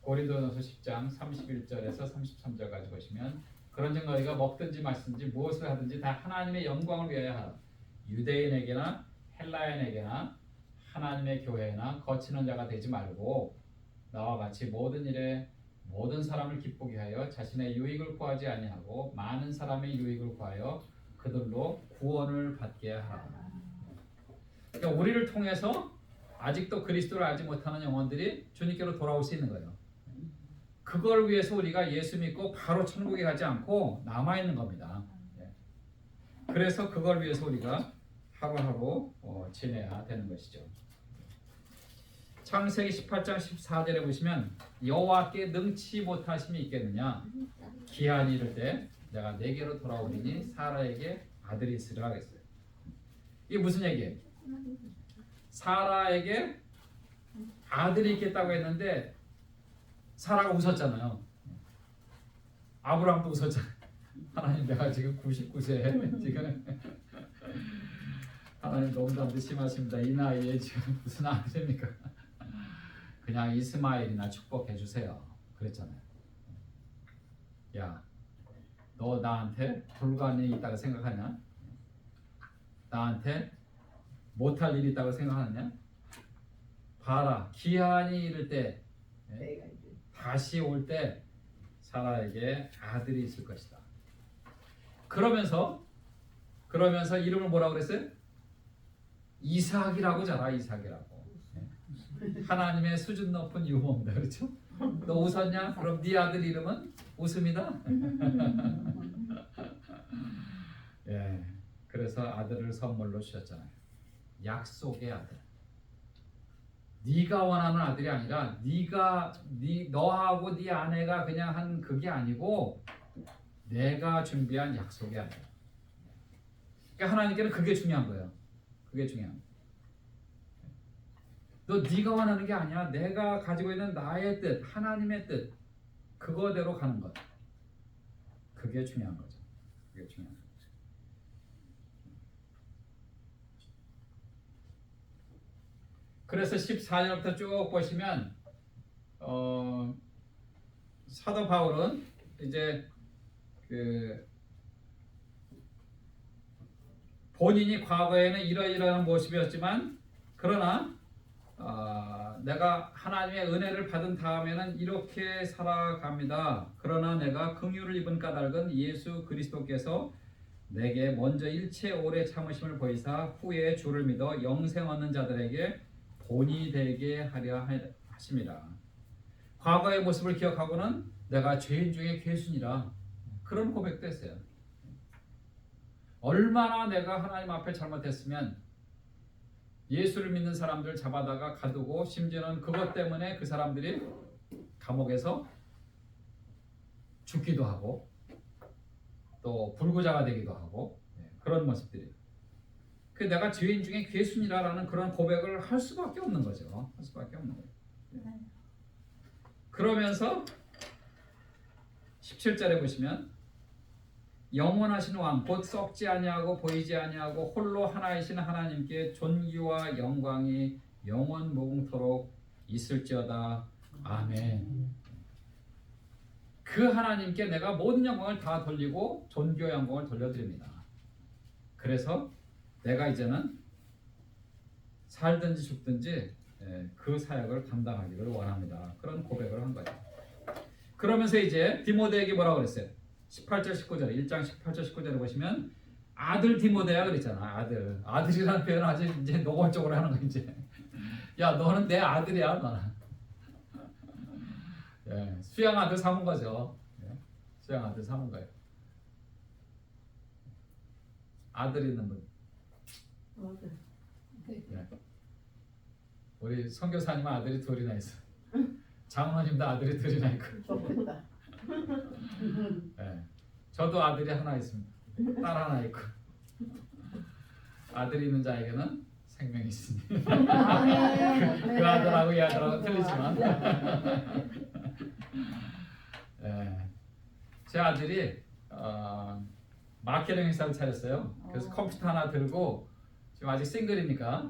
고린도전서 10장 31절에서 33절까지 보시면 그런즉 너희가 먹든지 마시든지 무엇을 하든지 다 하나님의 영광을 위하여 하라. 유대인에게나 헬라인에게나 하나님의 교회나 거치는 자가 되지 말고 나와 같이 모든 일에 모든 사람을 기쁘게 하여 자신의 유익을 구하지 아니하고 많은 사람의 유익을 구하여 그들로 구원을 받게 하라. 그러니까 우리를 통해서 아직도 그리스도를 알지 못하는 영혼들이 주님께로 돌아올 수 있는 거예요. 그걸 위해서 우리가 예수 믿고 바로 천국에 가지 않고 남아있는 겁니다. 그래서 그걸 위해서 우리가 하루하루 지내야 되는 것이죠. 창세기 18장 14절에 보시면 여호와께 능치 못하심이 있겠느냐 기한이 이를 때 내가 내게로 돌아오리니 사라에게 아들이 있으리라 했어요. 이게 무슨 얘기예요? 사라에게 아들이 있겠다고 했는데 사라가 웃었잖아요. 아브라함도 웃었잖아요. 하나님 내가 지금 99세 지금 하나님 농담도 심하십니다. 이 나이에 지금 무슨 아들입니까? 그냥 이스마엘이나 축복해 주세요. 그랬잖아요. 야, 너 나한테 불가능이 있다고 생각하냐? 나한테 못할 일이 있다고 생각하느냐? 봐라, 기한이 이를 때 다시 올 때 사라에게 아들이 있을 것이다. 그러면서 이름을 뭐라고 그랬어요? 이삭이라고 자라. 이삭이라고. 하나님의 수준 높은 유머입니다. 그렇죠? 너 웃었냐? 그럼 네 아들 이름은 웃음이다. 예, 그래서 아들을 선물로 주셨잖아요. 약속의 아들. 네가 원하는 아들이 아니라 너하고 네 아내가 그냥 한 그게 아니고 내가 준비한 약속의 아들. 그러니까 하나님께는 그게 중요한 거예요. 그게 중요한 거예요. 너 네가 원하는 게 아니야. 내가 가지고 있는 나의 뜻, 하나님의 뜻, 그거대로 가는 것. 그게 중요한 거죠. 그게 중요한 거죠. 그래서 14절부터 쭉 보시면 사도 바울은 이제 본인이 과거에는 이러이러한 모습이었지만 그러나 내가 하나님의 은혜를 받은 다음에는 이렇게 살아갑니다. 그러나 내가 긍휼을 입은 까닭은 예수 그리스도께서 내게 먼저 일체 오래 참으심을 보이사 후에 주를 믿어 영생 얻는 자들에게 본이 되게 하려 하심이라. 과거의 모습을 기억하고는 내가 죄인 중에 괴순이라 그런 고백도 했어요. 얼마나 내가 하나님 앞에 잘못했으면 예수를 믿는 사람들 잡아다가 가두고 심지어는 그것 때문에 그 사람들이 감옥에서 죽기도 하고 또 불구자가 되기도 하고 그런 모습들이. 그 내가 죄인 중에 괴순이라는 그런 고백을 할 수밖에 없는 거죠. 할 수밖에 없는 거예요. 그러면서 17절에 보시면 영원하신 왕 곧 썩지 아니하고 보이지 아니하고 홀로 하나이신 하나님께 존귀와 영광이 영원 무궁토록 있을지어다. 아멘. 그 하나님께 내가 모든 영광을 다 돌리고 존귀와 영광을 돌려드립니다. 그래서 내가 이제는 살든지 죽든지 그 사역을 감당하기를 원합니다. 그런 고백을 한 거예요. 그러면서 이제 디모데에게 뭐라고 그랬어요? 18절 19절 1장 18절 19절에 보시면 아들 디모데야 그랬잖아. 아들이라는 표현 아주 이제 노골적으로 하는 거 이제. 야 너는 내 아들이야 너는. 예, 수양 아들 삼은 거죠. 예, 수양 아들 삼은 거예요. 아들 있는 분. 맞아. 예. 우리 선교사님 아들이 둘이나 있어. 장로님도 아들이 둘이나 있고. 좋겠다. 예. 저도 아들이 하나 있습니다. 딸 하나 있고. 아들이 있는 자에게는 생명이 있으니. 그 아들하고 이 아들하고 틀리지만. 예. 제 아들이 마케팅 회사를 차렸어요. 그래서 컴퓨터 하나 들고 지금 아직 싱글이니까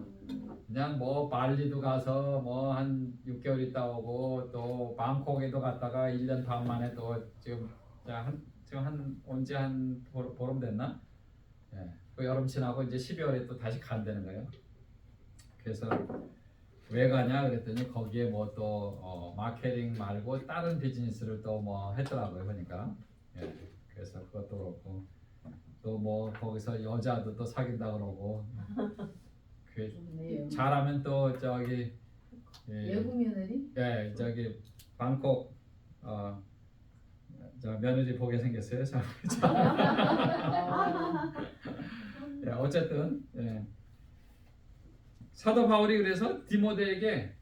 그냥 뭐 발리도 가서 뭐 한 6개월 있다 오고 또 방콕에도 갔다가 1년 반 만에 또 지금 한 온지 한 보름 됐나? 예. 그 여름 지나고 이제 12월에 또 다시 간다는 거예요. 그래서 왜 가냐 그랬더니 거기에 뭐 또 마케팅 말고 다른 비즈니스를 또 뭐 했더라고요. 그러니까 예. 그래서 그것도 그렇고 또 뭐 거기서 여자도 또 사귄다 그러고 그 좋네요. 잘하면 또 저기 외국 며느리? 예 저기 방콕 저 며느리 보게 생겼어요. 예, 어쨌든 예. 사도 바울이 그래서 디모데에게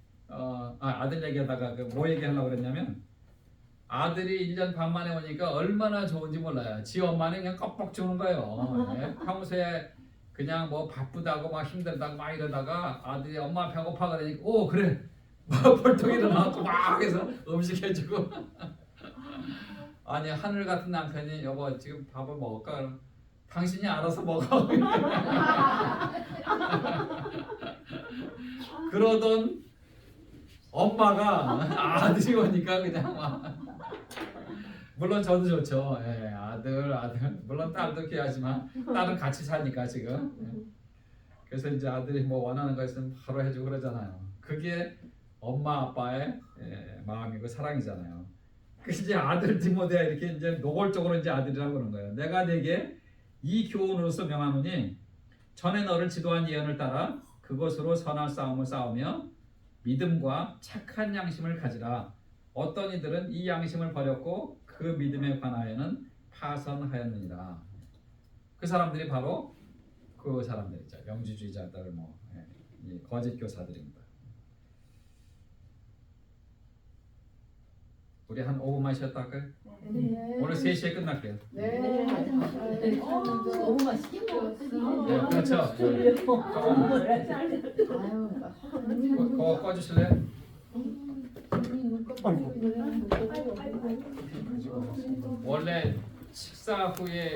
아들 얘기하다가 뭐 얘기하려고 그랬냐면 아들이 1년 반 만에 오니까 얼마나 좋은지 몰라요. 지 엄마는 그냥 껍벅 주는 거예요. 예? 평소에 그냥 뭐 바쁘다고 막 힘들다고 막 이러다가 아들이 엄마 배고파가 되니까 오 그래 뭐 벌떡 일어나고 막 해서 음식 해주고 아니 하늘 같은 남편이 여보 지금 밥을 먹을까? 그럼 당신이 알아서 먹어. 그러던 엄마가 아들이 오니까 그냥 막 물론 저도 좋죠. 예, 아들 물론 딸도 귀하지만 딸은 같이 사니까 지금. 예. 그래서 이제 아들이 뭐 원하는 거 있으면 바로 해주고 그러잖아요. 그게 엄마 아빠의 마음이고 사랑이잖아요. 그 이제 아들 디모데가 이렇게 이제 노골적으로 이제 아들이라고 그러는 거예요. 내가 네게 이 교훈으로서 명하노니 전에 너를 지도한 예언을 따라 그것으로 선한 싸움을 싸우며 믿음과 착한 양심을 가지라. 어떤 이들은 이 양심을 버렸고 그 믿음에 관하여는 파선하였느니라. 그 사람들이 바로 그 사람들이죠. 영지주의자들 뭐 이 거짓 교사들입니다. 우리 한 5분만 쉬었다 할까요? 네. 오늘 3시에 끝날게요. 네. 너무 맛있게 먹었어. 네, 그렇죠. 그거 꺼주실래요? 원래 식사 후에